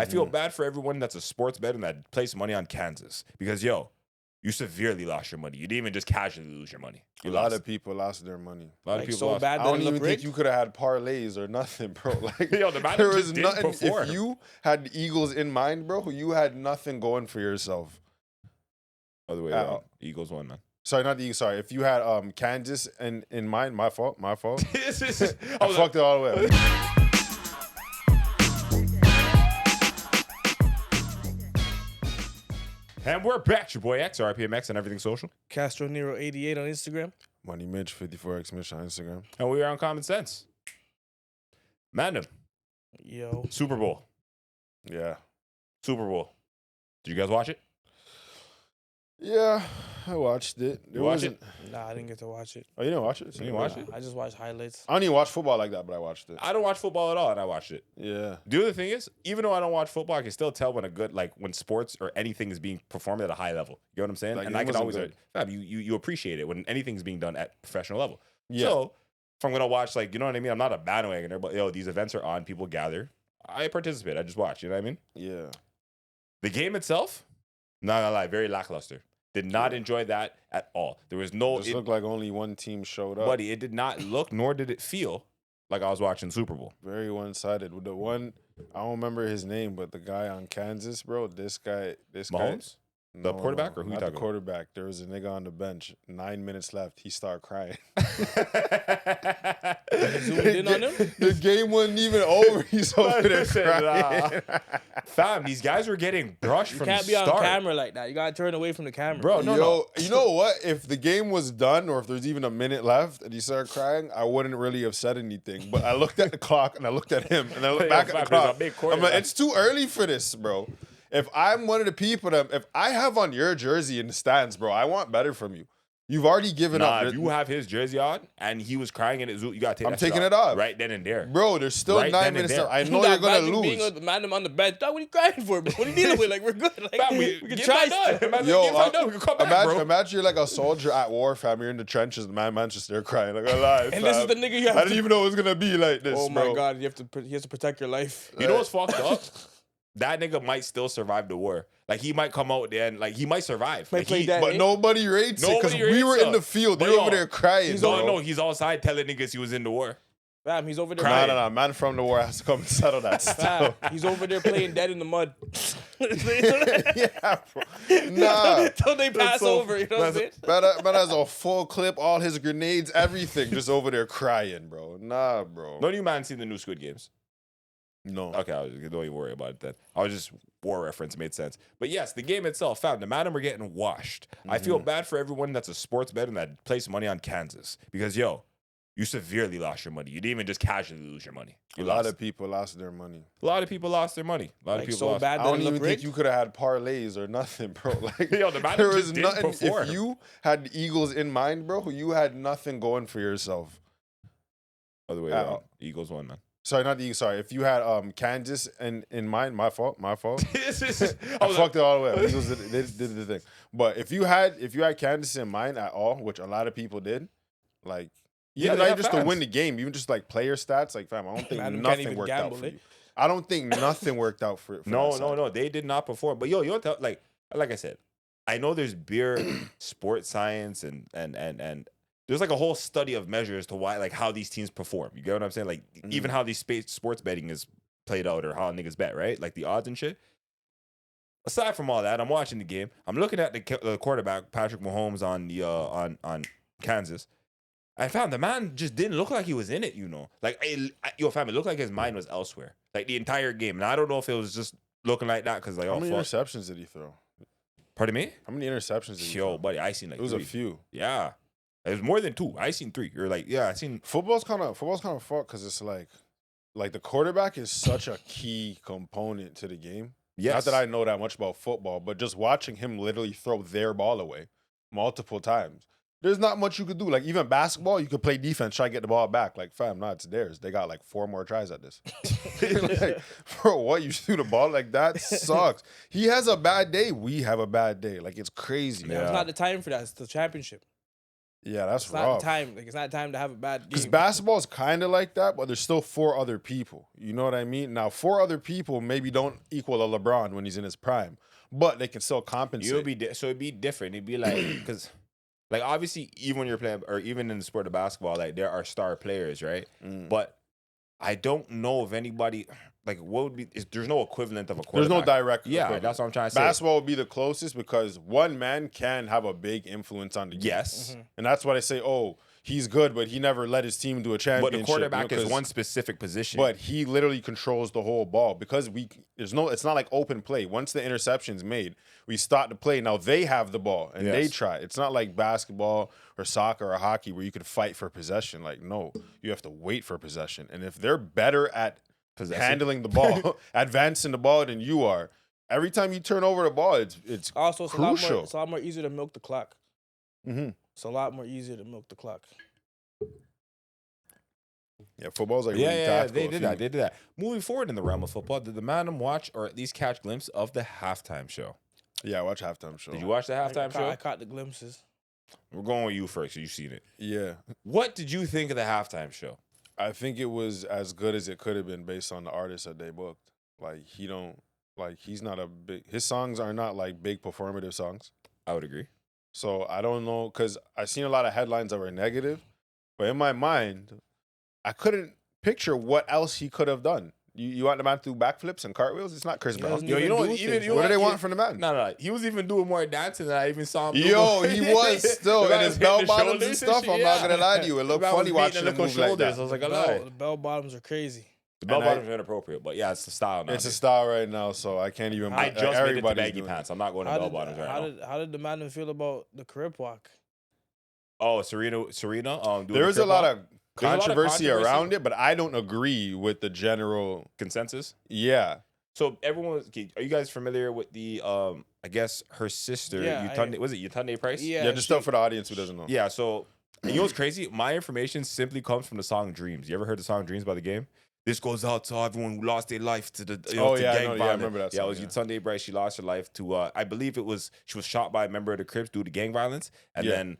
I feel bad for everyone that's a sports bet and that placed money on Kansas because, yo, you severely lost your money. You didn't even just casually lose your money. A lot of people lost their money. A lot of Like, people so lost. bad I that don't it even looked think rigged? you could have had parlays or nothing, bro. Like, Yo, the man there just was did nothing. perform. If you had the Eagles in mind, bro, you had nothing going for yourself. Other way around. Eagles won, man. Sorry, not the Eagles. Sorry. If you had Kansas in mind, my fault. I I fucked it all the way. And we're back. Your boy X, RPMX, and everything social. Castro Nero 88 on Instagram. Money Mitch 54X Mitch on Instagram. And we are on Common Sense. Mandem. Yo. Super Bowl. Yeah. Super Bowl. Did you guys watch it? Yeah, I watched it. You watched it? Nah, I didn't get to watch it. Oh, you didn't watch it? You didn't watch it? I just watched highlights. I don't even watch football like that, but I watched it. I don't watch football at all, and I watched it. Yeah. The other thing is, even though I don't watch football, I can still tell when when sports or anything is being performed at a high level. You know what I'm saying? Like, and it I can wasn't always, good. fam, you appreciate it when anything's being done at professional level. Yeah. So if I'm gonna watch, like, you know what I mean? I'm not a bandwagoner, but yo, these events are on, people gather. I participate. I just watch. You know what I mean? Yeah. The game itself, not gonna lie, very lackluster. Did not enjoy that at all. There was no. It looked like only one team showed up. Buddy, it did not look, nor did it feel like I was watching Super Bowl. Very one-sided. With the one, I don't remember his name, but the guy on Kansas, bro, this guy. Mahomes? The quarterback, or who you not talking the about? quarterback. There was a nigga on the bench. 9 minutes left. He started crying. Zoomed in on him? The game wasn't even over. He's over there Listen, crying. Fam, these guys were getting brushed You from can't the be on start. camera like that. You gotta turn away from the camera. Bro, no, Yo, you know what? If the game was done or if there's even a minute left and he started crying, I wouldn't really have said anything. But I looked at the clock and I looked at him and I looked Yo, back fam, at the there's a clock. big I'm quarterback. like, it's too early for this, bro. If I'm one of the people that, if I have on your jersey in the stands, bro, I want better from you. You've already given up. If you have his jersey on and he was crying in it, you gotta take I'm that taking shot it off. right then and there. Bro, there's still Right 9 then and minutes there. left. I know you're going to Being lose. the man on the bench. Dog, what are you crying for, bro? What are you dealing with? Like, we're good. Like, Fam, we can get try that stuff. done. Yo, Get that done. We can come back, bro. imagine you're like a soldier at war, fam. You're in the trenches. The man's just there crying. Like, alive. And this is the nigga you have I to... didn't even know it was going to be like this, Oh, bro. my God. He has to protect your life. You know what's fucked up? That nigga might still survive the war. Like, he might come out there and, like, he might survive. Might Like, play he, dead. But nobody rates it because Nobody we were rates in the it. field. But You're yo, over there crying. he's bro. no, he's outside telling niggas he was in the war. Fam, he's over there. Crying. No. Man from the war has to come and settle that stuff. Fam, he's over there playing dead in the mud. Yeah, bro. Nah. Until they pass so- over, you know what I'm saying? Man has a full clip, all his grenades, everything, just over there crying, bro. Nah, bro. None of you man seen the new Squid Games. No. Okay, don't even worry about it then. I was just war reference, made sense. But yes, the game itself, fam, the Madden were getting washed. I feel bad for everyone that's a sports bet and that placed money on Kansas. Because, yo, you severely lost your money. You didn't even just casually lose your money. A lot of people lost their money. A lot of people lost their money. A lot Like, of people so lost. bad I that don't it even looked think rigged? you could have had parlays or nothing, bro. Like, Yo, the man there just was didn't nothing. perform. If you had the Eagles in mind, bro, you had nothing going for yourself. Other way around. Eagles won, man. Sorry, not the Eagles. Sorry. If you had Kansas in mind, my fault. I I fucked it all the way. Eagles did the thing. But if you had Kansas in mind at all, which a lot of people did, like, Yeah, even they not have just to fans. win the game, even just like player stats, like, fam, I don't think Man, you can't nothing even worked gamble, out for eh? you. I don't think nothing worked out for No, that side. they did not perform. But yo, like I said, I know there's beer sports science and there's like a whole study of measures to why, like, how these teams perform. You get what I'm saying? Like, even how these sports betting is played out or how niggas bet, right? Like the odds and shit. Aside from all that, I'm watching the game. I'm looking at the quarterback, Patrick Mahomes, on the on Kansas. I found the man just didn't look like he was in it, you know. Like, fam, it looked like his mind was elsewhere. Like, the entire game. And I don't know if it was just looking like that because, like, How oh, many fuck. interceptions did he throw? Pardon me? How many interceptions did he Yo, throw? buddy, I seen like It was 3. a few. Yeah. It was more than 2. I seen 3. You're like, yeah, I seen. Football's kind of fucked because it's like the quarterback is such a key component to the game. Yes. Not that I know that much about football, but just watching him literally throw their ball away multiple times. There's not much you could do. Like, even basketball, you could play defense, try to get the ball back. Like, fam, no, it's theirs. They got like 4 more tries at this. Like, bro, what? You shoot a ball like that? Sucks. He has a bad day. We have a bad day. Like, it's crazy. It's not the time for that. It's the championship. Yeah, that's It's not rough. time. Like, it's not time to have a bad Because game. basketball is kind of like that, but there's still 4 other people. You know what I mean? Now, 4 other people maybe don't equal a LeBron when he's in his prime, but they can still compensate. So it'd be different. It'd be like because, like obviously, even when you're playing or even in the sport of basketball, like there are star players, right? But I don't know if anybody like what would be. There's no equivalent of a quarterback. There's no direct. Yeah, equivalent. that's what I'm trying to say. Basketball would be the closest because one man can have a big influence on the game. Yes, And that's why they say, oh, he's good, but he never led his team to a championship. but the quarterback you know, is one specific position. But he literally controls the whole ball because it's not like open play. Once the interception's made, we start to play. Now they have the ball and they try. It's not like basketball or soccer or hockey where you could fight for possession. Like, no, you have to wait for possession. And if they're better at handling the ball, advancing the ball than you are, every time you turn over the ball, it's Also, it's crucial. it's a lot more easier to milk the clock. Mm-hmm. It's a lot more easier to milk the clock. Yeah, football's like really yeah, tactical. they did that. They did that. Moving forward in the realm of football, did the man watch or at least catch glimpse of the halftime show? Yeah, watch halftime show. Did you watch the halftime show? I caught the glimpses. We're going with you first, so you've seen it. Yeah. What did you think of the halftime show? I think it was as good as it could have been based on the artists that they booked. Like he's not a big. His songs are not like big performative songs. I would agree. So I don't know because I've seen a lot of headlines that were negative, but in my mind, I couldn't picture what else he could have done. You want the man to do backflips and cartwheels? It's not Chris Brown. Yo, you know what? What do they want from the man? No. He was even doing more dancing than I even saw him do. Yo, he was still The in man his was hitting bell the bottoms and shoulders stuff. shit, I'm not gonna lie to you. It looked The man was funny watching beating him the move like shoulders. that. I was like, I lie. The bell bottoms are crazy. The bell And I- bottoms are inappropriate, but yeah, it's the style now. It's a style right now, so I can't even. I just made it to everybody's baggy doing it. pants. I'm not going to bell bottoms right now. How did the man feel about the Crip walk? Oh, Serena. Doing There was the a lot Crip of walk? There's a lot of controversy around it, but I don't agree with the general. consensus. Yeah, So everyone, are you guys familiar with the? I guess her sister. Yeah, was it Yatunde Price? yeah. Just stuff for the audience who doesn't know. Yeah. So you know what's crazy? My information simply comes from the song "Dreams." You ever heard the song "Dreams" by The Game? This goes out to everyone who lost their life to the to I gang know, violence. I remember that Yeah, it song, was yeah. Yatunde Price. She lost her life to. I believe she was shot by a member of the Crips due to gang violence, and Yeah. then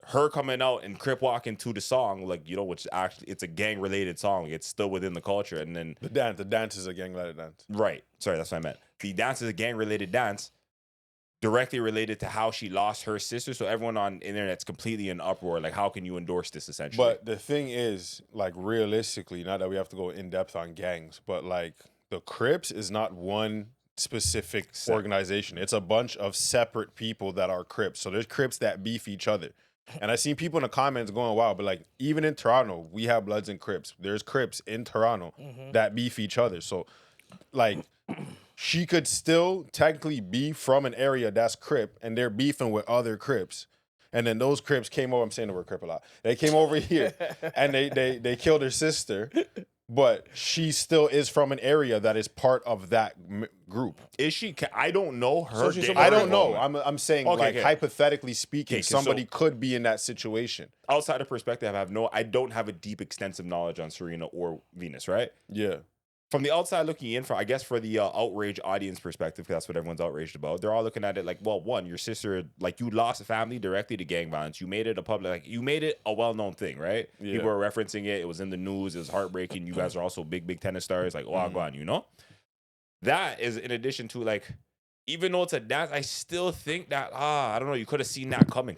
her coming out and Crip walking to the song, like which actually it's a gang related song. It's still within the culture, and then The dance is a gang-related dance. right. Sorry, that's what I meant. The dance is a gang related dance, directly related to how she lost her sister. So everyone on the internet's completely in uproar. Like, how can you endorse this essentially? But the thing is, like realistically, not that we have to go in depth on gangs, but like the Crips is not one specific organization. It's a bunch of separate people that are Crips. So there's Crips that beef each other. And I seen people in the comments going, wow, but like even in Toronto, we have Bloods and Crips. There's Crips in Toronto that beef each other. So like she could still technically be from an area that's Crip and they're beefing with other Crips. And then those Crips came over, I'm saying the word Crip a lot. They came over here and they killed her sister. But she still is from an area that is part of that group. Is she? I don't know her. I don't know. I'm saying Okay. hypothetically speaking, Okay, somebody so- could be in that situation. Outside of perspective, I don't have a deep, extensive knowledge on Serena or Venus, right? Yeah. From the outside looking in, I guess for the outrage audience perspective, 'cause that's what everyone's outraged about. They're all looking at it like, well, one, your sister, like you lost a family directly to gang violence. You made it a public, like you made it a well-known thing, right? Yeah. People were referencing it. It was in the news. It was heartbreaking. You guys are also big tennis stars. Like, oh, go on, That is in addition to like, even though it's a dance, I still think that I don't know. You could have seen that coming.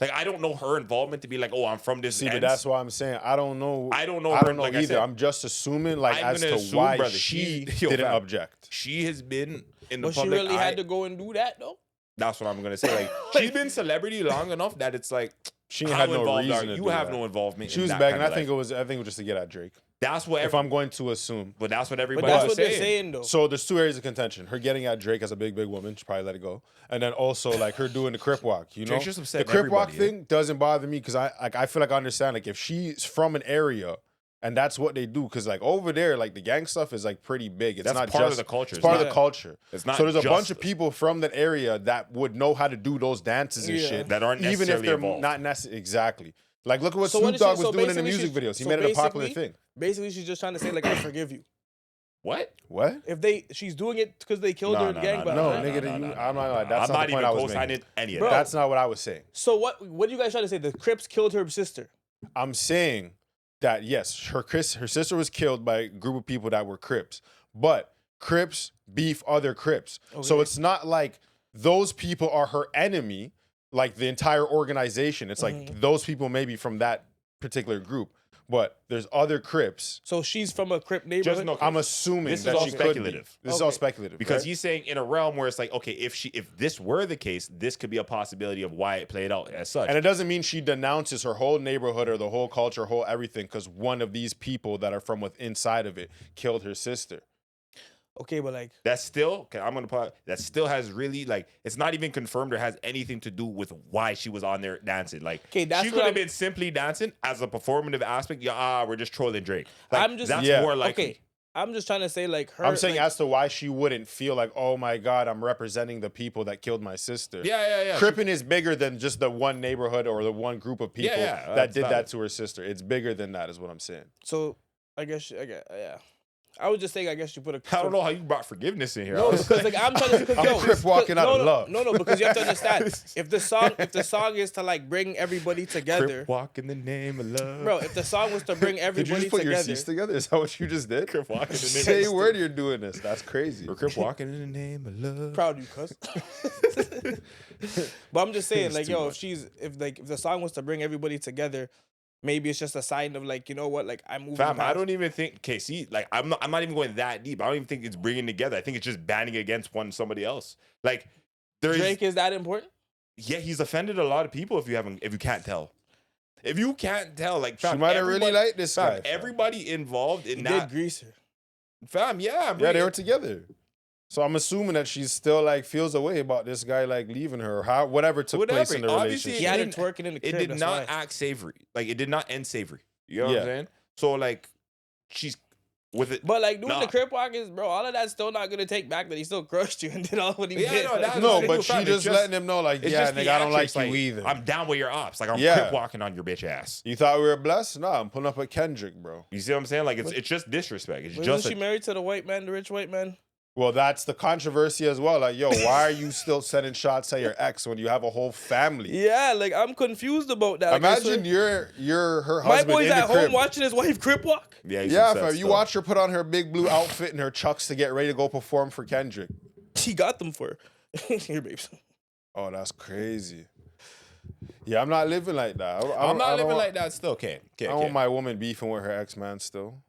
Like, I don't know her involvement to be like, oh, I'm from this. See, but that's why I'm saying I don't know. I don't know. I don't know like I either. said, I'm just assuming like I'm as gonna to assume, why brother, she she's- yo, didn't fam. object. she has been in the But she public really eye. had to go and do that though. That's what I'm gonna say. Like, she's been celebrity long enough that it's like She how had no involved reason are to you? do You have that. no involvement. She in was that begging. kind I of think it life. was just to get at Drake. That's what. If I'm going to assume. But that's what But everybody that's was what they're saying. saying though. So there's two areas of contention: her getting at Drake as a big woman, she probably let it go, and then also like her doing the Crip walk. You know, Drake's just the upsetting Crip walk everybody, thing doesn't bother me because I feel like I understand like if she's from an area and that's what they do because like over there like the gang stuff is like pretty big. It's That's not part of just the culture. It's It's part of not- the culture. It's not. So there's a just bunch of people from that area that would know how to do those dances and Yeah. shit that aren't even if necessarily they're involved. not necessarily exactly. Like look at what So Snoop what is she- Dogg was so doing in the basically music she's- videos. He so made it a popular basically- thing. Basically, she's just trying to say like I forgive you. What? What? If she's doing it because they killed her in gang battle. No, right? nigga, I'm not like that's I'm not not the even point I was co-signing making. any of Bro. that. That's not what I was saying. So what are you guys trying to say? The Crips killed her sister. I'm saying that yes, her sister was killed by a group of people that were Crips, but Crips beef other Crips. So Okay. it's not like those people are her enemy, like the entire organization. It's like those people maybe from that particular group, but there's other Crips. So she's from a Crip neighborhood. Just no. I'm assuming This is that all she could be. speculative. This is all Okay. speculative Because right? he's saying in a realm where it's like, okay, if this were the case, this could be a possibility of why it played out as such. And it doesn't mean she denounces her whole neighborhood or the whole culture, whole everything, because one of these people that are from within inside of it killed her sister. Okay, but like, That still, okay, I'm gonna put that still has really like it's not even confirmed or has anything to do with why she was on there dancing. Like, Okay, that's she what could have I'm- been simply dancing as a performative aspect. Yeah, we're just trolling Drake. Like, I'm just- that's Yeah. more likely. okay, I'm just trying to say like her. I'm saying like, as to why she wouldn't feel like, oh my God, I'm representing the people that killed my sister. Yeah. Cripping is bigger than just the one neighborhood or the one group of people yeah, that that's did valid. that to her sister. It's bigger than that, is what I'm saying. So I guess yeah. I was just saying I guess you put a. I don't know how you brought forgiveness in here. No, because like I'm trying to. I'm a Crip walking out of love. No, because you have to understand if the song is to like bring everybody together, Crip walk in the name of love. bro. If the song was to bring Did you everybody just put your together, C's together? Is that what you just did? Crip walking in the name Say of word you're doing this. That's crazy. Or Crip walking in the name of love. proud of you, cuz. But I'm just saying, It's like, too yo, much. if the song was to bring everybody together, maybe it's just a sign of like, you know what, like I'm moving. Fam, I past- don't even think. Okay, see, like I'm not even going that deep. I don't even think it's bringing together. I think it's just banning against somebody else. Like there's, Drake is that important. yeah, he's offended a lot of people. If you can't tell, like She fam, might have really everybody- liked this fam, guy. fam. everybody involved He in did that, grease her. fam. Yeah, Yeah, they were together. So I'm assuming that she still like feels a way about this guy like leaving her, or how whatever took place Whatever. in the Obviously, relationship. He had her didn't- twerking in the crib. It did that's not why. act savory. Like it did not end savory. You know what Yeah. I'm saying? So like, she's with it. But like doing Nah. the crib walk is, bro, all of that's still not gonna take back that he still crushed you and did all what he Yeah, did. no, Like, that's- No, It's but cool, she fam. just It's just- letting him know, like, It's yeah, just nigga, I don't like theatrics, you either. I'm down with your ops. Like I'm Yeah. crip walking on your bitch ass. You thought we were blessed? Nah, I'm pulling up a Kendrick, bro. You see what I'm saying? Like it's just disrespect. It's Wasn't just she married to the white man, the rich white man? Well, that's the controversy as well. Like, yo, why are you still sending shots at your ex when you have a whole family? Yeah, like I'm confused about that. Like, I Imagine you're her my husband boy's in the at home crib. watching his wife crip walk. yeah. he's Yeah, upset fam. You still. watch her put on her big blue outfit and her chucks to get ready to go perform for Kendrick. He got them for her. Here, babes. Oh, that's crazy. Yeah, I'm not living like that. I'm not living like that still. Okay. I don't want my woman beefing with her ex man still.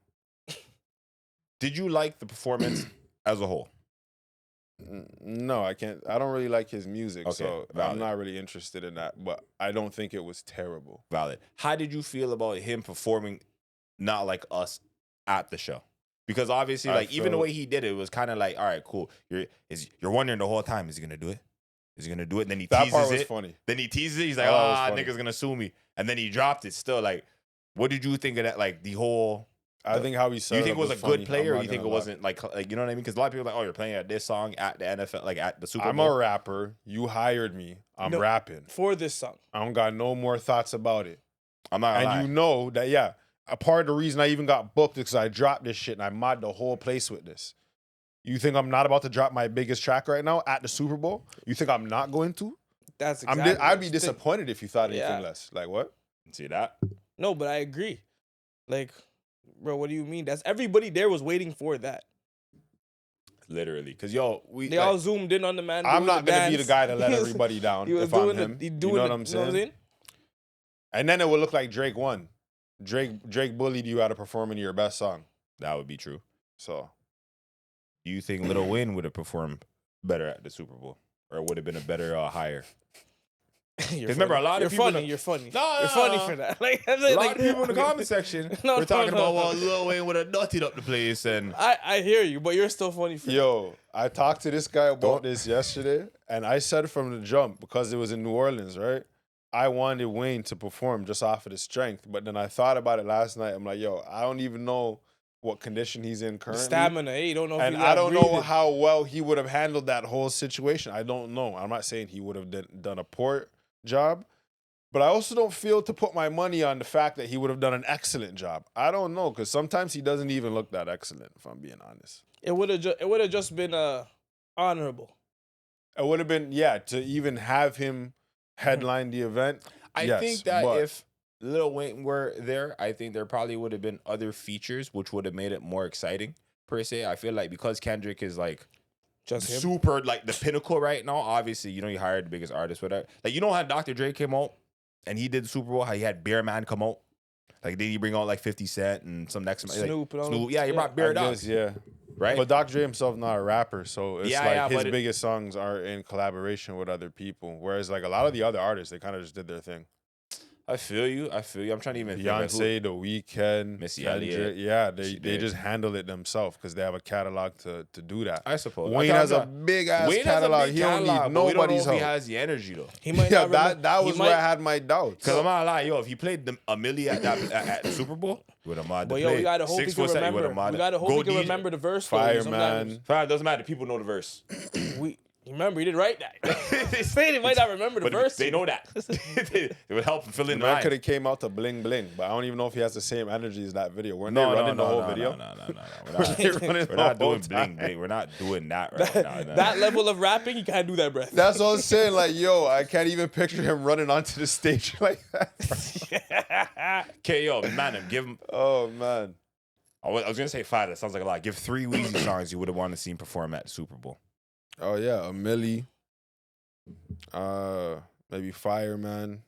Did you like the performance as a whole? No, I can't. I don't really like his music, Okay, so valid. I'm not really interested in that. But I don't think it was terrible. Valid. How did you feel about him performing not like us at the show? Because obviously, I like even the felt- way he did it was kind of like, all right, cool. You're wondering the whole time, is he gonna do it? Is he gonna do it? And then he That teases part was it. funny. Then he teases it. He's like, Oh, that was ah, funny. nigga's gonna sue me. And then he dropped it. Still, like, what did you think of that? Like the whole. I think how he Do said you think it was a funny. good play, I'm or not you think it gonna lie. wasn't like you know what I mean? Because a lot of people are like, oh, you're playing at this song at the NFL, like at the Super I'm Bowl. a rapper. You hired me. I'm No. rapping. For this song. I don't got no more thoughts about it. I'm not gonna lie. And you know that, yeah, a part of the reason I even got booked is because I dropped this shit and I mod the whole place with this. You think I'm not about to drop my biggest track right now at the Super Bowl? You think I'm not going to? That's exactly. I'd be what I think. disappointed if you thought anything Yeah. less. Like what? See that? No, but I agree. Like, bro, what do you mean? That's everybody there was waiting for that. Literally, because yo, They all zoomed in on the man. I'm doing not the gonna be the dance. guy to let He was- everybody down He was if I'm doing him. the. He You doing know the, what I'm you know saying? And then it would look like Drake won. Drake bullied you out of performing your best song. that would be true. So Do you think Lil Wayne would have performed better at the Super Bowl, or would have been a better higher? You're remember, funny. a lot of You're people funny. in- You're funny. No, You're no, funny no. for that. Like, A lot of people in the comment section No, were talking no, about, well, no. Lil Wayne would have nutted up the place, and I hear you, but you're still funny for that. yo, I talked to this guy about Don't- this yesterday, and I said from the jump, because it was in New Orleans, right? I wanted Wayne to perform just off of the strength. But then I thought about it last night. I'm like, yo, I don't even know what condition he's in currently. Stamina. Hey, you don't know if And he's I don't know breathing. how well he would have handled that whole situation. I don't know. I'm not saying he would have done a poor job, But I also don't feel to put my money on the fact that he would have done an excellent job. I don't know, because sometimes he doesn't even look that excellent, if I'm being honest. It would have just been honorable. It would have been, to even have him headline the event. I think that if Lil Wayne were there, I think there probably would have been other features which would have made it more exciting, per se. I feel like because Kendrick is like Just him. super like the pinnacle right now, obviously, you hired the biggest artist, whatever. Like, how Dr. Dre came out and he did the Super Bowl, how he had Bear Man come out. Like, then you bring out like 50 Cent and some next Snoop and all Snoop. that. Yeah, he brought Bear Dogs. Yeah. Right? But Dr. Dre himself not a rapper, so it's his but biggest songs are in collaboration with other people. Whereas like a lot of the other artists, they kind of just did their thing. I feel you. I'm trying to even Beyonce, think The Weeknd, Missy Kendrick. Elliott. Yeah, they just handle it themselves because they have a catalog to do that. I suppose. Wayne has a big ass catalog. He don't need nobody's help. help. He has the energy though. He might Yeah, not that was where I had my doubts. Because I'm not lying, if he played a milli at the Super Bowl, he would have mod the But play. we gotta hope he 6 can foot 7, remember. he We gotta hope he can remember the verse. Fireman. Fine, doesn't matter. People know the verse. Remember, he didn't write that. They say they might not remember the But verse. they know that. It would help him fill in the Man line. could have came out to bling bling, but I don't even know if he has the same energy as that video. Weren't they running the whole video? No. We're We're not doing bling bling. We're not doing that right now. No. That level of rapping, you can't do that, bro. That's what I'm saying. Like, yo, I can't even picture him running onto the stage like that. Okay, man, give him. Oh man. I was gonna say 5. That sounds like a lot. Give 3 Weezy songs you would have wanted to see him perform at the Super Bowl. Oh yeah, a Millie. Maybe Fireman.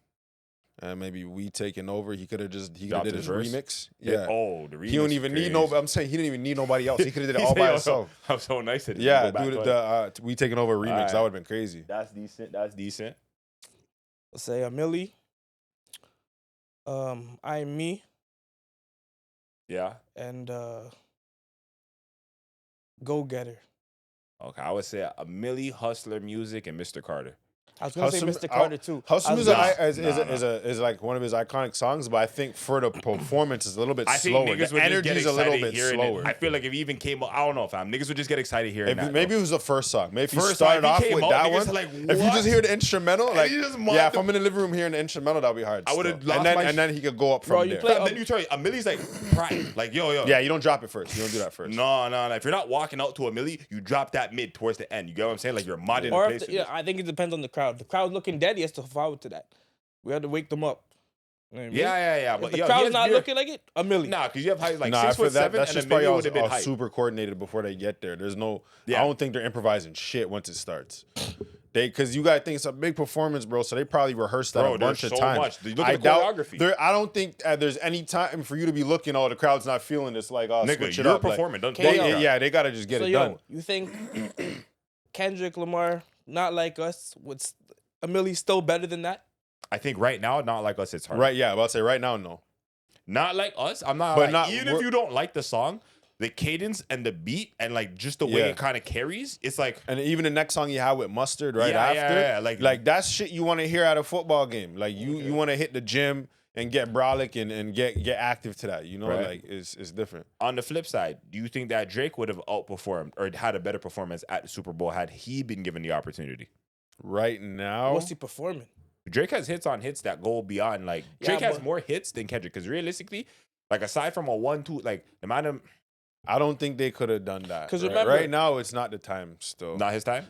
And maybe We Taking Over. He could have did his verse? remix. Yeah. Yeah. Oh, the remix. He don't even need no. I'm saying he didn't even need nobody else. He could have did it all by himself. I'm so nice at it. Yeah, dude. The We Taking Over remix. Alright. That would have been crazy. That's decent. Let's say a Millie. I'm Me Yeah. and Go Getter. Okay, I would say a Millie, Hustler Music, and Mr. Carter. I was gonna say Hustle- Mr. Carter too. Hustle I was Music gonna- is like one of his iconic songs, but I think for the performance is a little bit I think slower. niggas The would just get energy's a little excited bit hearing slower. it. I feel like if he even came up, I don't know, fam. Niggas would just get excited hearing that. Maybe it was the first song. Maybe if you First started song, if off he came with out, that niggas one. are like, If you what? just hear the instrumental, And like he just yeah, mocked if I'm in the living room hearing the instrumental, that'd be hard. I would've still. lost and then, my and then he could go up from Bro, you there. play- Fam, then you try a Millie's like prime. Like, yo. Yeah, you don't drop it first. You don't do that first. No. If you're not walking out to a Millie, you drop that mid towards the end. You get what I'm saying? Like, you're modding Or the if place. the, I think it depends on the crowd. The crowd looking dead, he has to forward to that. We had to wake them up. You know what I mean? Yeah. If But the yo, crowd's he has not beer. looking like it, a Millie. Nah, because you have height like Nah, 6 for foot that, 7, that's and a just probably Millie would have been all height. super coordinated before they get there. There's no, Yeah. I don't think they're improvising shit once it starts. Because you gotta think it's a big performance, bro. So they probably rehearsed that Bro, a bunch there's of so times. much. Look at the choreography. I don't think there's any time for you to be looking. Oh, the crowd's not feeling this. Like, oh, Nigga, switch it you're up. Like, performing. Don't Okay, play yo. yeah, they gotta just get So it yo, done. you think Kendrick Lamar, Not Like Us, a Millie still better than that? I think right now, Not Like Us, it's hard. Right? Yeah, I'm about to say right now, no. Not Like Us, I'm not. But Like, not- even if you don't like the song, the cadence and the beat and like just the way Yeah. it kind of carries, it's like And even the next song you have with Mustard right Yeah, after, yeah. like that's shit you want to hear at a football game. Like you want to hit the gym and get brolic and get active to that. You know, Right. like it's different. on the flip side, do you think that Drake would have outperformed or had a better performance at the Super Bowl had he been given the opportunity? Right now, What's he performing? Drake has hits on hits that go beyond like Yeah, Drake has but- more hits than Kendrick because realistically, like aside from a 1-2, like the man of I don't think they could have done that. 'Cause right? remember- right now it's not the time still. not his time.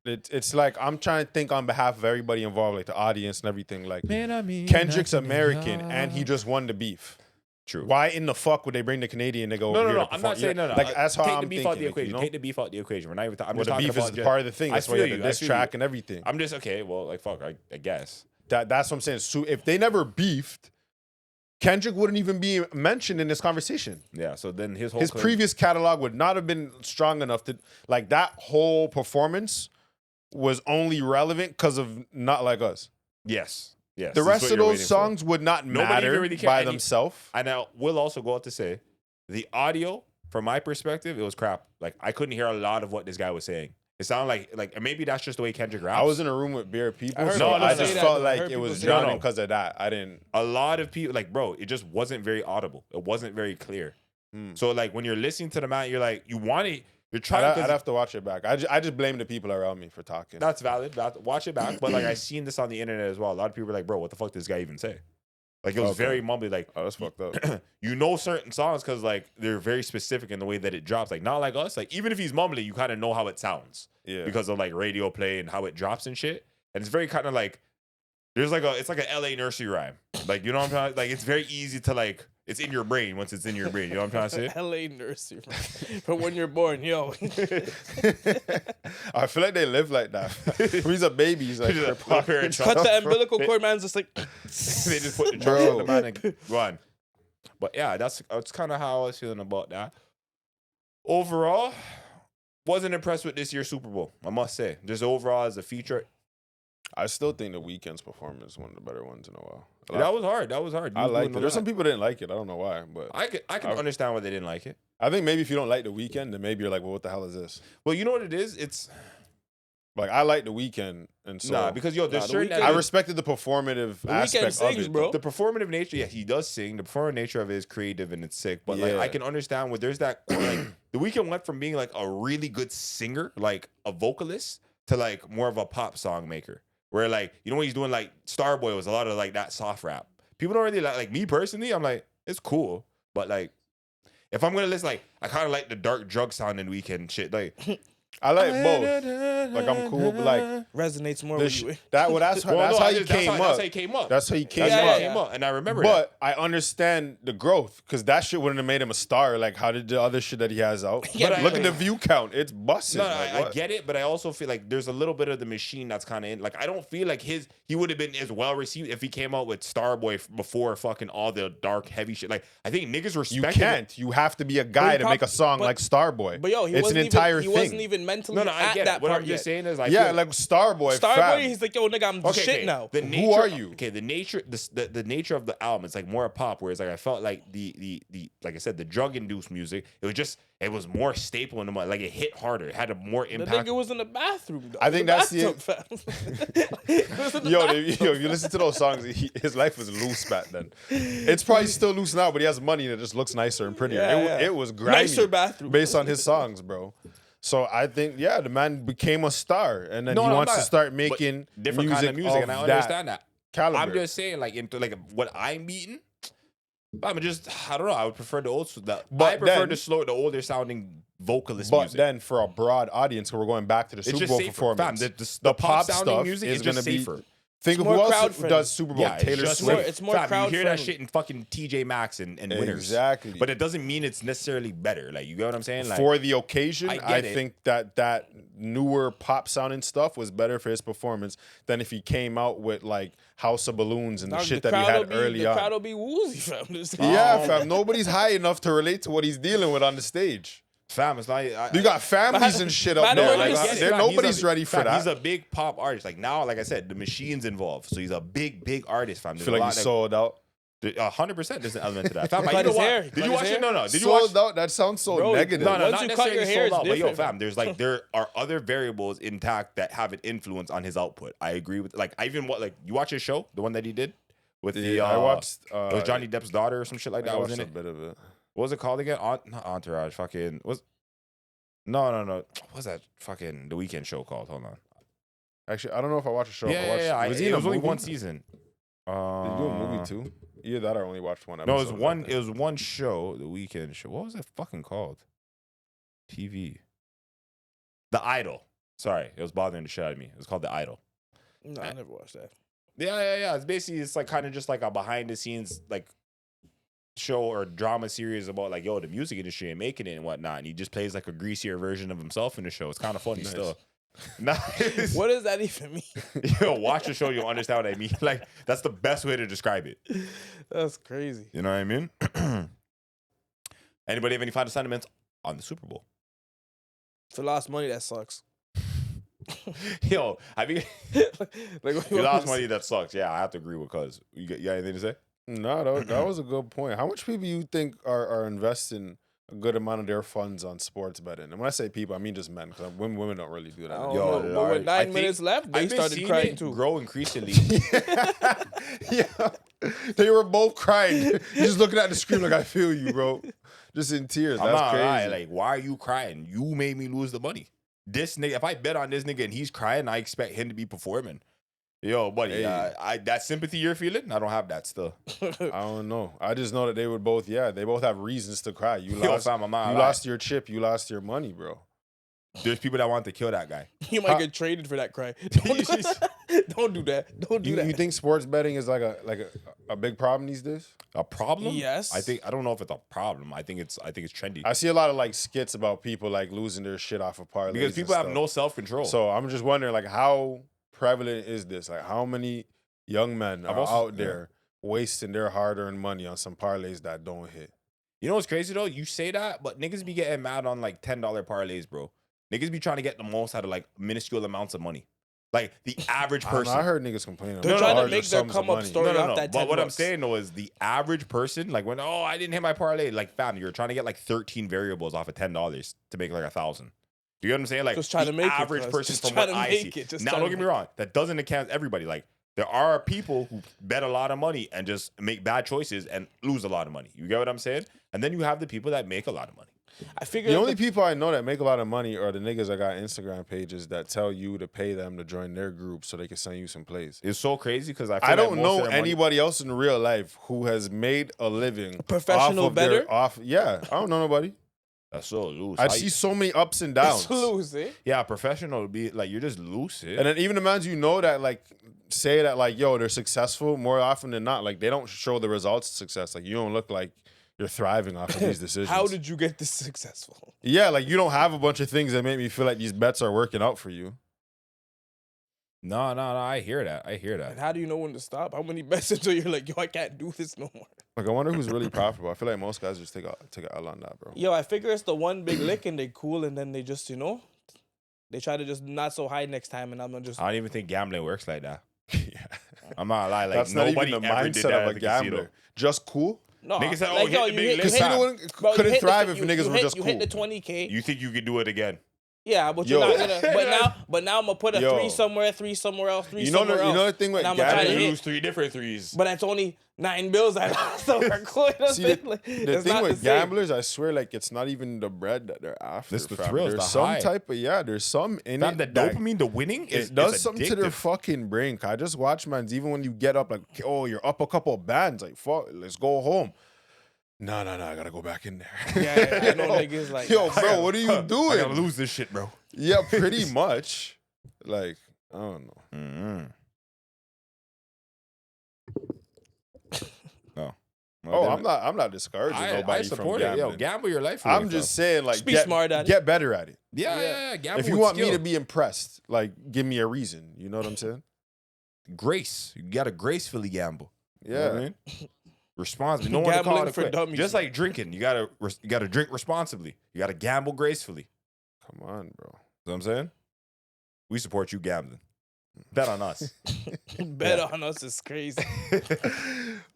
It's like I'm trying to think on behalf of everybody involved, like the audience and everything. Like Kendrick's American and he just won the beef. True. Why in the fuck would they bring the Canadian nigga over here? No. to I'm not perform? saying no. Like that's how Take I'm the beef thinking. out the like, equation. you know? Take the beef out the equation. We're not even. I'm Well, just the talking beef about is part of the thing. I That's why you feel had you, the I diss feel track you. and everything. I'm just okay. Well, like fuck. I guess. That's what I'm saying. So if they never beefed, Kendrick wouldn't even be mentioned in this conversation. Yeah. So then his whole His previous catalog would not have been strong enough to like that whole performance was only relevant because of Not Like Us. Yes. The this rest is of what you're those waiting for. songs would not Nobody matter even really cared. by And he- themselves. And I will also go out to say, the audio, from my perspective, it was crap. Like I couldn't hear a lot of what this guy was saying. It sounded like and maybe that's just the way Kendrick raps. I was in a room with bare people, I heard so people I say just that, felt though. I like heard it people was say drowning that. because of that. I didn't. a lot of people like, bro, it just wasn't very audible. It wasn't very clear. So like when you're listening to the man, you're like, you want it. You're trying. I'd have to watch it back. I just blame the people around me for talking. That's valid. Watch it back. But like I seen this on the internet as well. A lot of people were like, "Bro, what the fuck did this guy even say?" Like it was very mumbly. Like, oh, that's fucked up. you know certain songs because like they're very specific in the way that it drops. Like not like us. Like even if he's mumbling, you kind of know how it sounds. Yeah. Because of like radio play and how it drops and shit. And it's very kind of like it's like a LA nursery rhyme. Like you know what I'm trying to, like it's very easy to like it's in your brain once it's in your brain. You know what I'm trying to say? LA nursery from when you're born, yo. I feel like they live like that. When he's a baby, he's like Cut the umbilical cord, man's just like they just put the drugs on the man and run. But yeah, that's kind of how I was feeling about that. Overall, wasn't impressed with this year's Super Bowl, I must say. Just overall as a feature. I still think the Weeknd's performance is one of the better ones in a while. That was hard. I liked it. There's some people that didn't like it. I don't know why, but I can understand why they didn't like it. I think maybe if you don't like the Weeknd, then maybe you're like, well, what the hell is this? Well, you know what it is? It's like I like the Weeknd, and so because there's certain I respected the performative aspect sings, of it, bro. The performative nature, yeah, he does sing. The performative nature of it is creative and it's sick. But like I can understand where there's that like the Weeknd went from being like a really good singer, like a vocalist, to like more of a pop song maker. Where like, you know when he's doing like Starboy was a lot of like that soft rap. People don't really like me personally, I'm like, it's cool. But like if I'm gonna listen, like I kinda like the dark drug sounding Weeknd shit. Like I like both. Like I'm cool, but like resonates more with you. That's how he came up. That's how he came up. That's how he came up. And I remember but I understand the growth because that shit wouldn't have made him a star. Like, how did the other shit that he has out? But look at the view count. It's busting. No, like, I get it, but I also feel like there's a little bit of the machine that's kind of in. Like, I don't feel like he would have been as well received if he came out with Starboy before fucking all the dark, heavy shit. Like, I think niggas respect You can't. You have to be a guy to make a song like Starboy. But yo, it's an entire thing. He wasn't even mentally I get that it. What part I'm just saying is, like Starboy. Starboy, he's like, yo, nigga, I'm the shit now. Who are you? Okay, the nature of the album, it's like more a pop, whereas like I felt like the like I said, the drug induced music, it was more staple in the mind. Like it hit harder. It had a more impact. The nigga was in the bathroom, though. I think that's the yo, if you listen to those songs, his life was loose back then. It's probably still loose now, but he has money and it just looks nicer and prettier. It was grimy, nicer bathroom based on his songs, bro. So I think, the man became a star, and then he wants to start making different kind of music, and I understand that. Caliber. I'm just saying, like into like what I'm eating, I don't know. I would prefer the old school. I prefer the older sounding vocalist music. But then for a broad audience, we're going back to the Super Bowl performance. The pop sounding stuff music is going to be safer. Think of who else does Super Bowl. Yeah, Taylor Swift. It's more crowd You hear friendly. that shit in fucking TJ Maxx and Winners. Exactly. But it doesn't mean it's necessarily better. Like, you get what I'm saying? Like, for the occasion, I get it. think that newer pop sounding stuff was better for his performance than if he came out with like House of Balloons and the shit that he had early on. The crowd will be woozy, fam. Fam. Nobody's high enough to relate to what he's dealing with on the stage. Fam, it's like you got families and shit up there. Like, nobody's ready for that. He's a big pop artist. Like now, like I said, the machine's involved, so he's a big artist. Fam, I feel like he's sold out. 100%. There's an element to that. Fam, you know what? Did you watch it? No. Did you sold watch? Out? That sounds so negative. No, Once not you cut your necessarily hair, sold out. But yo, different, fam, there are other variables intact that have an influence on his output. I agree with. Like I even you watch his show, the one that he did with I watched. it was Johnny Depp's daughter or some shit like that. I was watched in a it. bit of it. What was it called again? Not Entourage. Fucking No. What's that fucking The Weeknd show called? Hold on. Actually, I don't know if I watched a show. Yeah. Was it was only one season. Did you do a movie too? Either that or I only watched one episode. No, it was one show, The Weeknd show. What was it fucking called? TV. The Idol. Sorry, it was bothering the shit out of me. It was called The Idol. No, I never watched that. Yeah. It's like kind of just like a behind the scenes like show or drama series about like the music industry and making it and whatnot. And he just plays like a greasier version of himself in the show. It's kind of funny still. Nice. What does that even mean? Watch the show, you'll understand what I mean. Like that's the best way to describe it. That's crazy. You know what I mean? Anybody have any final sentiments on the Super Bowl? For lost money, that sucks. Yo, I mean, like, you lost money, that sucks. Yeah, I have to agree with Cuz. You got anything to say? No, that was a good point. How much people you think are investing a good amount of their funds on sports betting? And when I say people, I mean just men, because women don't really do that. But with 9 minutes left, they started crying too. Grow increasingly. Yeah, they were both crying, just looking at the screen like, I feel you, bro. Just in tears. I'm That's not crazy. lying. Like, why are you crying? You made me lose the money. This nigga, if I bet on this nigga and he's crying, I expect him to be performing. Yo, buddy, Hey. that sympathy you're feeling, I don't have that still. I don't know. I just know that they would both. Yeah, they both have reasons to cry. You Yo, lost. fam, I'm not You lying. lost your chip. You lost your money, bro. There's people that want to kill that guy. You might get traded for that cry. Don't do that. Don't do that. You think sports betting is like a big problem these days? A problem? Yes. I don't know if it's a problem. I think it's trendy. I see a lot of like skits about people like losing their shit off of parlays Because people have no self-control. So I'm just wondering, like, how prevalent is this? Like, how many young men are out there wasting their hard-earned money on some parlays that don't hit? You know what's crazy though? You say that, but niggas be getting mad on like $10 parlays, bro. Niggas be trying to get the most out of like minuscule amounts of money. Like the average person. I heard niggas complaining. They're about trying to larger make their sums of come-up money. story No. off that $10. But what I'm saying though is the average person, like when I didn't hit my parlay, like fam, you're trying to get like 13 variables off of $10 to make like 1,000. You get what I'm saying? Like Just try to the make it, average cuz. person Just from try what to I make see. it. Just Now try don't to get me make wrong, that doesn't account everybody. Like there are people who bet a lot of money and just make bad choices and lose a lot of money. You get what I'm saying? And then you have the people that make a lot of money. I figured The only people I know that make a lot of money are the niggas that got Instagram pages that tell you to pay them to join their group so they can send you some plays. It's so crazy because I I don't like most know of their money- anybody else in real life who has made a living professional off of their- bettor? Yeah, I don't know nobody. That's so loose. I How see you- so many ups and downs. It's loose, eh? Yeah, professional would be like you're just loose. And then even the ones you know that like say that like, yo, they're successful more often than not. Like they don't show the results of success. Like you don't look like you're thriving off of these decisions. How did you get this successful? Yeah, like you don't have a bunch of things that make me feel like these bets are working out for you. No. I hear that. And how do you know when to stop? How many bets until you're like, yo, I can't do this no more? Like I wonder who's really profitable. I feel like most guys just take a L on that, bro. Yo, I figure it's the one big lick and they cool and then they just, they try to just not so high next time and I'm gonna just. I don't even think gambling works like that. Yeah. I'm not lying. Like That's not nobody even the ever did mindset that of at a the casino. gambler. Just cool. No, Niggas said, like, "Oh, yo, hit the you big hit- lick you hit- shot." Casino bro, you couldn't hit thrive the- if you- niggas you were hit- just You cool. hit the 20K. You think you could do it again? Yeah, but you're Yo. not gonna. But now I'm gonna put a Yo. three somewhere else, three somewhere else. You know the thing with and I'm gonna try Try to to hit. lose 3 different threes. But that's only 9 bills I lost. So we're cool. You know what I'm See, saying? the Like, thing it's not with the same. gamblers, I swear, like it's not even the bread that they're after. It's the fam. thrills, There's the some high. type of there's some in Fam, it. the that- dopamine, the winning, It does it's something to their addictive. fucking brain. I just watch mans. Even when you get up, like, oh, you're up a couple of bands. Like, fuck, let's go home. No, I gotta go back in there. Yeah, I know niggas like. Yo, bro, what are you I gotta doing? lose this shit, bro. Yeah, pretty much. Like, I don't know. Mm-hmm. No. Oh, I'm not discouraging I nobody support from it. Yo, gambling. gamble your life. I'm just saying, like, Just be smart at it. get better at it. yeah. Gamble If you with want me skill. to be impressed, like, give me a reason. You know what I'm saying? grace, you gotta gracefully gamble. You know Yeah. what I mean? Responsibly. No one to call Gambling it a for quit. dummies. Just like drinking, you gotta drink responsibly. You gotta gamble gracefully. Come on, bro. You know what I'm saying? We support you gambling. Bet on us. Bet on us is crazy.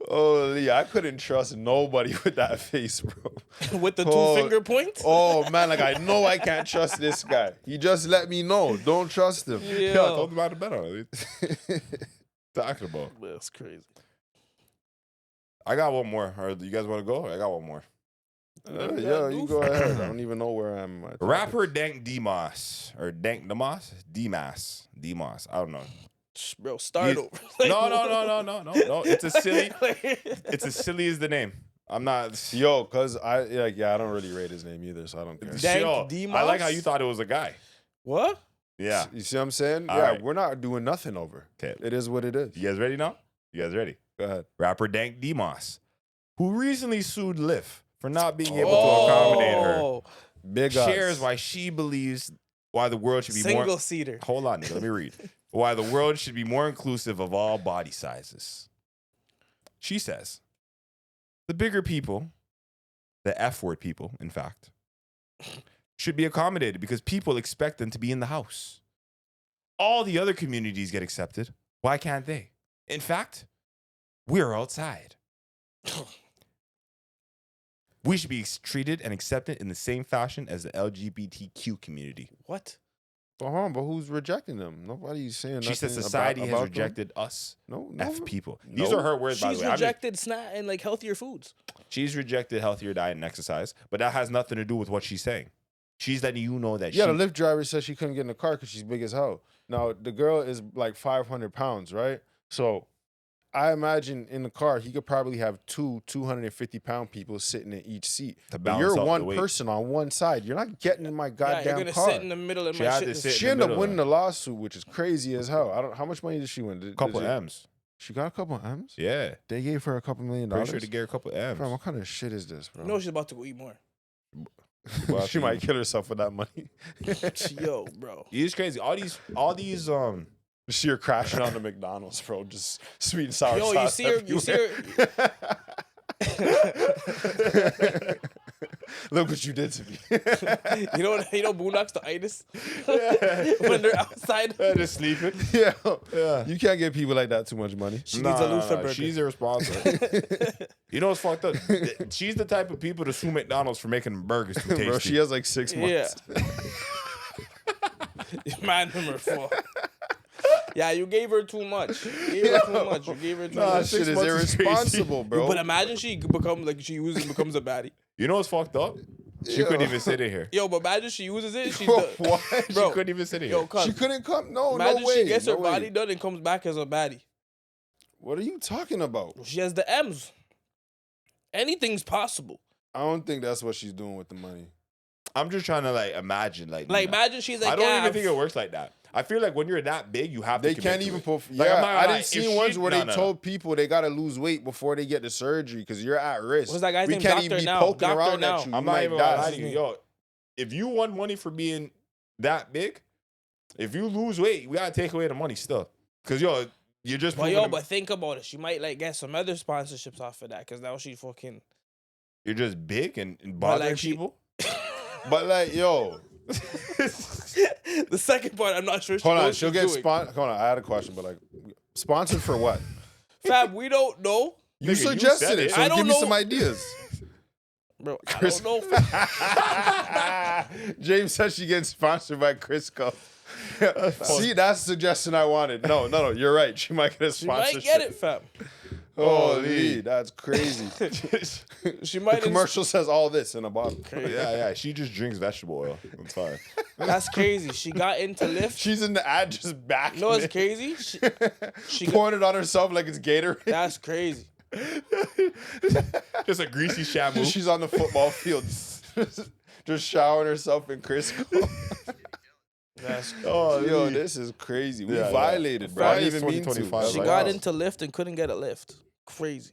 Holy, I couldn't trust nobody with that face, bro. With the Oh, 2-finger point? Oh man, like I know I can't trust this guy. He just let me know. Don't trust him. Yeah, I told him how to bet on it. Talking about. That's crazy. I got one more. Or do you guys want to go? I got one more. Yeah, you go ahead. I don't even know where I'm at. Rapper Dank Demoss. Or Dank Demoss? Demoss. I don't know. Bro, start You- over. No. It's as silly as the name. I'm not. Yo, cause I don't really rate his name either, so I don't care. Dank Yo, Demoss? I like how you thought it was a guy. What? Yeah. You see what I'm saying? All Yeah, right. we're not doing nothing over. Okay. It is what it is. You guys ready now? You guys ready? Go ahead. Rapper Dank Demoss, who recently sued Lyft for not being able to accommodate her, Oh, Big shares odds. why she believes why the world should be single more. seater. Hold on, nigga, let me read. Why the world should be more inclusive of all body sizes. She says, the bigger people, the F word people, in fact, should be accommodated because people expect them to be in the house. All the other communities get accepted. Why can't they? In fact, we're outside. We should be treated and accepted in the same fashion as the LGBTQ community. What? But who's rejecting them? Nobody's saying nothing. She said society about has them. rejected us. No, F people. no. These are her words, by the She's way. rejected snack and like healthier foods. She's rejected healthier diet and exercise, but that has nothing to do with what she's saying. She's letting you know that Yeah, the Lyft driver said she couldn't get in the car because she's big as hell. Now, the girl is like 500 pounds, right? So I imagine in the car, he could probably have 250-pound people sitting in each seat. To But balance you're out the one weight. person on one side. You're not getting in my Yeah, goddamn you're gonna car. sit in the middle of She my had shit. to to sit sit. She in the ended up middle winning of the lawsuit, which is crazy as hell. How much money did she win? a couple M's. She got a couple M's? Yeah. They gave her a couple $1 million. Pretty sure to get her a couple M's. Bro, what kind of shit is this, bro? You know she's about to go eat more. Well, she might kill herself with that money. Yo, bro. It's crazy. All these See her crashing on the McDonald's, bro. Just sweet and sour Yo, sauce. you see her. everywhere. Look what you did to me. You know Boondocks the itis when they're outside. just sleeping. Yeah. Yeah. You can't give people like that too much money. She needs a loose burger. She's irresponsible. You know what's fucked up? She's the type of people to sue McDonald's for making burgers too tasty. Bro, she has like 6 months. Yeah. Man, number 4. Yeah, you gave her too much. You gave her too much. You gave her too Nah, much. shit is 6 months is irresponsible, bro. But imagine she becomes a baddie. You know what's fucked up? She couldn't even sit in here. Yo, but imagine she uses it. She's Bro, the, what? bro. She couldn't even sit in Yo, here. cuz, She couldn't come. No, imagine no way. she gets her no way. body done and comes back as a baddie. What are you talking about? She has the M's. Anything's possible. I don't think that's what she's doing with the money. I'm just trying to imagine Like, imagine she's like, I don't yeah, even think it works like that. I feel like when you're that big, you have to. They commit can't to even it. put. Like, I'm Yeah, not I gonna lie, didn't see if ones she- where no, they no. told people they gotta lose weight before they get the surgery because you're at risk. What's that guy's we name? can't Doctor even be now. poking Doctor around now. at you. I'm You not might even die. gonna lie to you, yo. If you want money for being that big, if you lose weight, we gotta take away the money still. Cause yo, you're just. But proving but think about it. She might get some other sponsorships off of that because now she fucking. you're just big and bothering like, she- people. But like, yo, The second part, I'm not sure. hold on. knows She'll she's get doing. Hold on. I had a question, but like, sponsored for what? Fab, we don't know, You Nigga, you suggested said it, it. so I don't give me know. some ideas. bro. I Chris- don't know. James said she getting sponsored by Crisco. See, that's the suggestion I wanted. No. You're right. She might get a She might sponsorship. get it, fam. Holy, that's crazy. She The might. commercial says all this in a bottle. Yeah. She just drinks vegetable oil. I'm sorry. That's crazy. She got into Lyft. She's in the ad just back. You know what's crazy? She Pouring it on herself like it's Gatorade. That's crazy. Just a greasy shampoo. She's on the football field, just showering herself in Crisco. That's Oh, Yo, this is crazy. We Yeah, yeah. violated, bro. I Friday didn't even mean to. 2025, She like, got wow. into Lyft and couldn't get a lift. Crazy.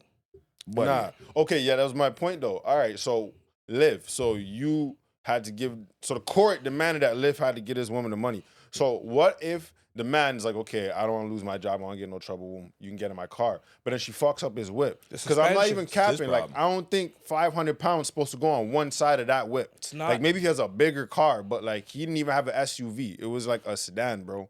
But Nah. Okay, yeah, that was my point though. All right, so Lyft. So you had to give. So the court demanded that Lyft had to get this woman the money. So what if the man's like, okay, I don't want to lose my job. I don't want to get in no trouble. You can get in my car. But then she fucks up his whip. Because I'm not even suspension. It's his capping. Like, problem. I don't think 500 pounds supposed to go on one side of that whip. It's not. Like, maybe he has a bigger car, but like, he didn't even have an SUV. It was like a sedan, bro.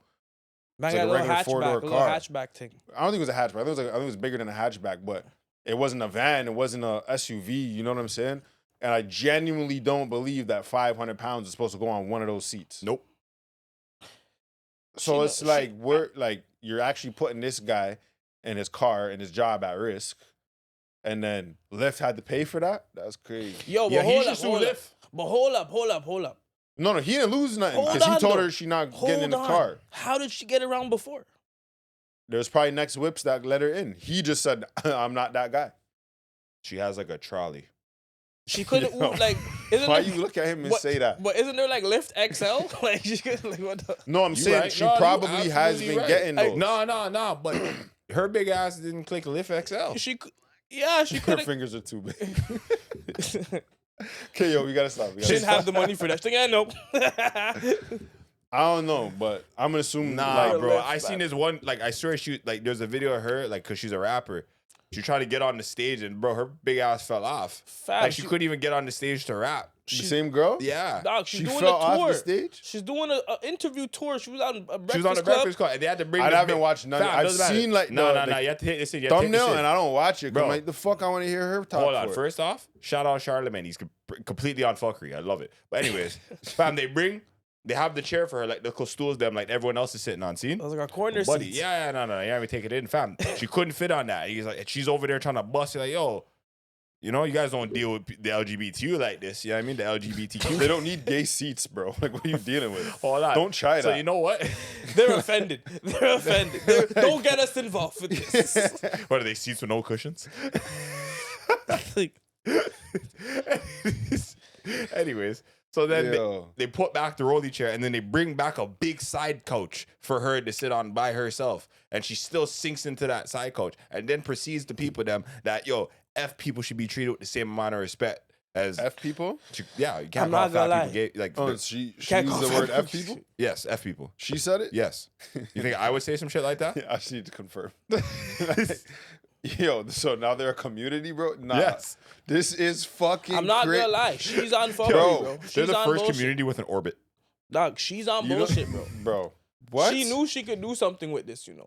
Man It's got like a a little regular four-door hatchback, a little car. hatchback thing. I don't think it was a hatchback. I think it was bigger than a hatchback, but it wasn't a van. It wasn't a SUV. You know what I'm saying? And I genuinely don't believe that 500 pounds is supposed to go on one of those seats. nope. So She it's know- like she- we're like you're actually putting this guy and his car and his job at risk, and then Lyft had to pay for that. That's crazy. Yo, but Yeah, he hold should up, sue hold up. Lyft. But hold up. No, he didn't lose nothing Hold because he on, told though. her she not Hold getting in the on. car. How did she get around before? There's probably next whips that let her in. He just said, "I'm not that guy." She has like a trolley. She couldn't Yo, like. Isn't Why there, you look at him and what- say that? But isn't there like Lyft XL? Like she could like what the? No, I'm You saying right. she No, you probably has absolutely been right. getting Hey, those. no. But her big ass didn't click Lyft XL. She could. Yeah, she Her couldn't. fingers are too big. Okay, yo, we gotta stop. We She gotta didn't have the money for that. She's like, yeah, nope. I don't know, but I'm gonna assume Nah, like, bro. Lyft, I seen this one. Like, I swear she like. There's a video of her like, cause she's a rapper. She tried to get on the stage and bro, her big ass fell off. Fab, Like she couldn't even get on the stage to rap. the same girl. Yeah, Dog, she's She doing fell a off tour. the stage. She's doing an interview tour. She was on a Breakfast she was on the Club. Breakfast Club, and they had to bring. I the haven't big- watched none. Fam, I've doesn't matter. seen like no. the You have to hit this. You have to take thumbnail, this in. and I don't watch it. 'Cause Bro. I'm like, the fuck, I want to hear her talk. Hold on. for it. First off, shout out Charlemagne. He's completely on fuckery. I love it. But anyways, fam, they bring they have the chair for her, like the stools them, like everyone else is sitting on. See? That was like a corner Buddy, seat. yeah, no, you haven't take it in, fam. She couldn't fit on that. He's like, she's over there trying to bust. He's like, yo, you know, you guys don't deal with the LGBTQ like this. You know what I mean? The LGBTQ. They don't need gay seats, bro. Like, what are you dealing with? All that. Don't try that. So you know what? They're offended. They're offended. Don't get us involved with this. What are they, seats with no cushions? Like, Anyways, so then Yo. they put back the rolly chair and then they bring back a big side couch for her to sit on by herself. And she still sinks into that side couch and then proceeds to people them that, yo, F people should be treated with the same amount of respect as F people? Yeah, you can't I'm call not gonna fat lie. people gay. Like, Oh, she Can't used call the word fat F people. people? yes, F people. She said it? Yes. You think I would say some shit like that? Yeah, I just need to confirm. Yo, so now they're a community, bro? Nah. Yes. This is fucking I'm not Crip. gonna lie. She's on fuckery, Bro, bro. They're She's the on first bullshit. community with an orbit. Dog, she's on You don't- bullshit, bro. Bro, what? She knew she could do something with this, you know.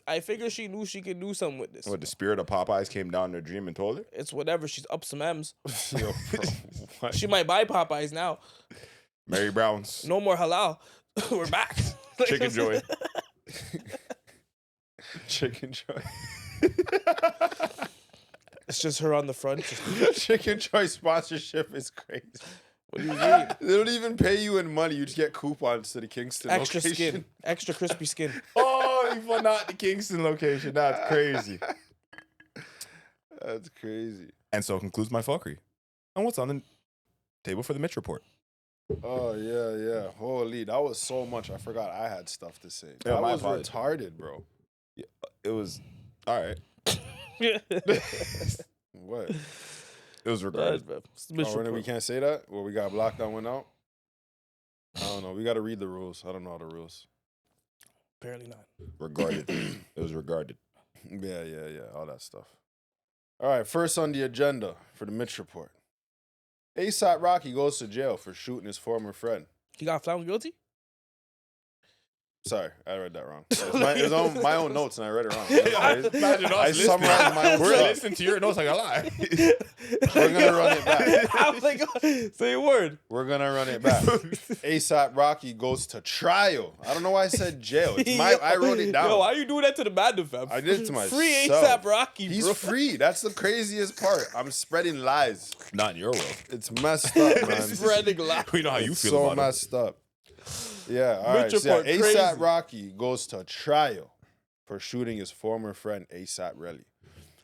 I figure she knew she could do something with this. What, the spirit of Popeyes came down in her dream and told her? It's whatever. She's up some M's. Yo, bro, what? She might buy Popeyes now. Mary Brown's. No more halal. We're back. Chicken Joy. Chicken Joy. It's just her on the front. Just, Chicken Joy sponsorship is crazy. what do you mean? They don't even pay you in money. You just get coupons to the Kingston Extra location. skin. Extra crispy skin. Oh, you not the Kingston location. That's crazy. That's crazy. And so concludes my fuckery. And what's on the table for the Mitch Report? Oh, yeah. Holy, that was so much. I forgot I had stuff to say. Yeah, That my was apologies. retarded, bro. It was all right. What? It was regarded. Oh, Renner, we can't say that? Well, we got blocked on, went out? I don't know. We got to read the rules. I don't know the rules. Apparently not. Regarded. It was regarded. Yeah. All that stuff. All right, first on the agenda for the Mitch Report. ASAP Rocky goes to jail for shooting his former friend. He got found guilty? Sorry, I read that wrong. It was on my own notes and I read it wrong. That's crazy. Imagine us I listening. summarized my own We're stuff. listening to your notes like a lie. We're going to run it back. I'm like, say a word. We're going to run it back. ASAP Rocky goes to trial. I don't know why I said jail. It's I wrote it down. Yo, why you doing that to the Madden fam? I did it to myself. Free ASAP Rocky, He's bro. free. That's the craziest part. I'm spreading lies. Not in your world. It's messed up, man. Spreading lies. We know how you It's feel so about it. messed up. Yeah, all right. Mitch So yeah, Report, ASAP crazy. Rocky goes to trial for shooting his former friend ASAP Relly.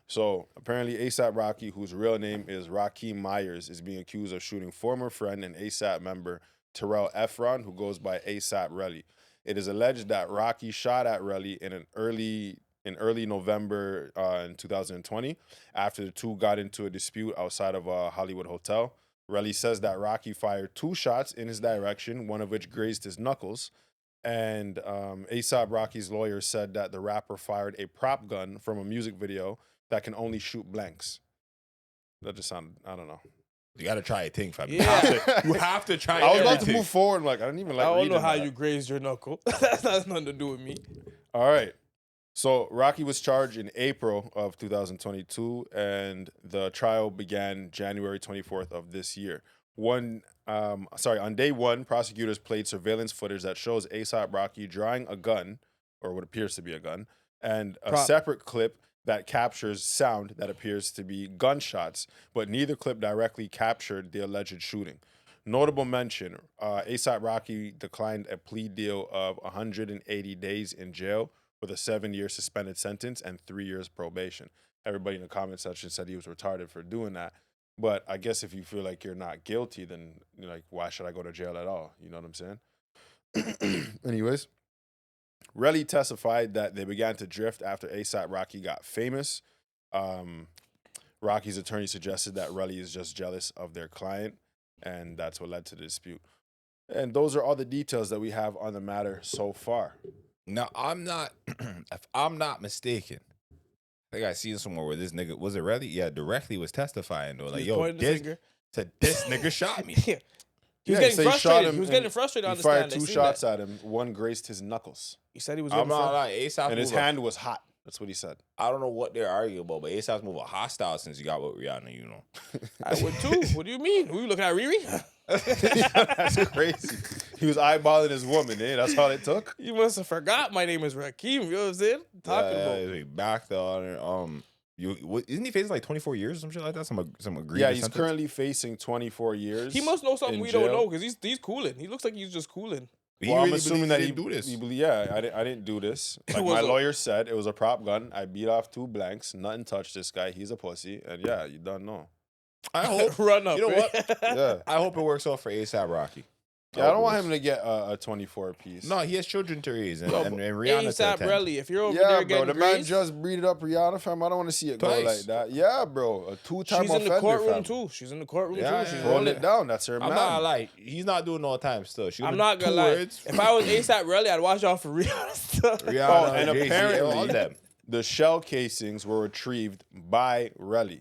So apparently ASAP Rocky, whose real name is Rakeem Myers, is being accused of shooting former friend and ASAP member Terrell Efron, who goes by ASAP Relly. It is alleged that Rocky shot at Relly in early November in 2020 after the two got into a dispute outside of a Hollywood hotel. Relly says that Rocky fired 2 shots in his direction, one of which grazed his knuckles. And ASAP Rocky's lawyer said that the rapper fired a prop gun from a music video that can only shoot blanks. That just sounded, I don't know. You gotta try a thing, fam. Yeah. You have to try I was about to everything. move forward. Like, I didn't even like I don't reading know how that. you grazed your knuckle. That has nothing to do with me. All right. So Rocky was charged in April of 2022, and the trial began January 24th of this year. On day one, prosecutors played surveillance footage that shows ASAP Rocky drawing a gun, or what appears to be a gun, and a Prop. separate clip that captures sound that appears to be gunshots, but neither clip directly captured the alleged shooting. Notable mention, ASAP Rocky declined a plea deal of 180 days in jail with a 7-year suspended sentence and 3 years probation. Everybody in the comment section said he was retarded for doing that. But I guess if you feel like you're not guilty, then you're like, why should I go to jail at all? You know what I'm saying? Anyways, Relly testified that they began to drift after ASAP Rocky got famous. Rocky's attorney suggested that Relly is just jealous of their client, and that's what led to the dispute. And those are all the details that we have on the matter so far. Now, I'm not, if I'm not mistaken, I think I seen somewhere where this nigga, was it really? Yeah, directly was testifying though. Like, He was yo, pointing the finger. this nigga shot me. Yeah. He was Yeah, he getting said he shot frustrated. him He was and getting frustrated on He the fired stand. 2 shots at him. One grazed his knuckles, He said he was I'm getting not frustrated. like ASAP. and his hand was hot. That's what he said. I don't know what they're arguing about, but ASAP's moving hostile since he got with Rihanna, you know. I would too. What do you mean? Who you looking at, Riri? That's crazy. He was eyeballing his woman, eh? That's all it took. You must have forgot my name is Rakim. You know what I'm saying? Talking about. Yeah, back there. Isn't he facing like 24 years or some shit like that? Some agreed. Yeah, he's currently facing 24 years. He must know something we jail. don't know because he's cooling. He looks like he's just cooling. Well, I'm really assuming that he didn't do this. I didn't do this. Like my lawyer said, it was a prop gun. I beat off 2 blanks. Nothing touched this guy. He's a pussy. And yeah, you don't know. I hope. Run up. You know what? Yeah. I hope it works out for ASAP Rocky. Yeah, I don't want him to get a 24 piece. No, he has children to raise and, Bro, and Rihanna to ASAP attend. Relly, if you're over Yeah, there bro. getting The man grazed, just breeded up Rihanna, fam. I don't want to see it go Twice. like that. Yeah, bro. A 2-time she's offender, in the courtroom fam. too. She's in the courtroom Yeah, too. She's yeah. Rolling rolling it down. That's her I'm man. not gonna lie. He's not doing no time still. I'm not gonna lie. Words. If I was ASAP Relly, I'd watch out for Rihanna stuff. Rihanna, Oh, and Jay-Z, apparently- all them. The shell casings were retrieved by Relly.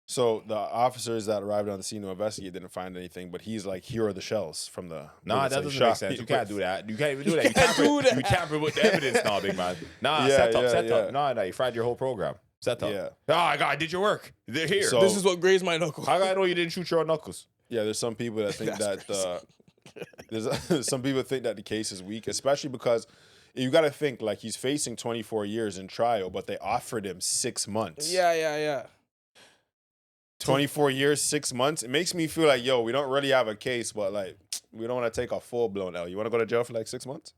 So the officers that arrived on the scene to investigate didn't find anything, but he's like, here are the shells from the Nah, bullets that he doesn't shot make sense. me You can't with. do that. You can't even do that. You can't do that. You tamper with the evidence now, big man. Nah, Yeah, set up, yeah, set yeah. up. No, you fried your whole program. Set up. Yeah. Oh, I did your work. They're here. So- This is what grazed my knuckle. How do I know you didn't shoot your own knuckles? Yeah, there's some people that think That's that there's some people think that the case is weak, especially because you got to think like he's facing 24 years in trial, but they offered him 6 months. Yeah. 24 years, 6 months. It makes me feel like, yo, we don't really have a case, but like we don't want to take a full blown L. You want to go to jail for like 6 months?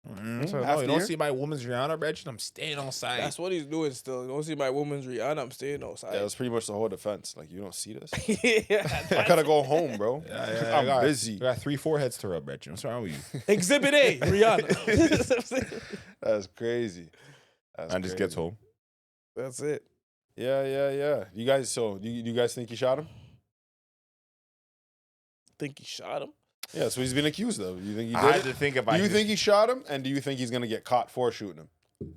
So, half no, the you don't year? see my woman's Rihanna, Reggie? I'm staying on side. That's what he's doing still. You don't see my woman's Rihanna, I'm staying outside. Yeah, that's pretty much the whole defense. Like, you don't see this? Yeah. I gotta go home, bro. I I'm got, busy. I got 3 foreheads to rub, Reggie. What's wrong with you? Exhibit A, Rihanna. That's crazy. That's And just crazy. gets home. That's it. Yeah. You guys, so do you guys think he shot him? Think he shot him? Yeah, so he's been accused of. You think he I did had it? to think if Do I you could- think he shot him? And do you think he's gonna get caught for shooting him?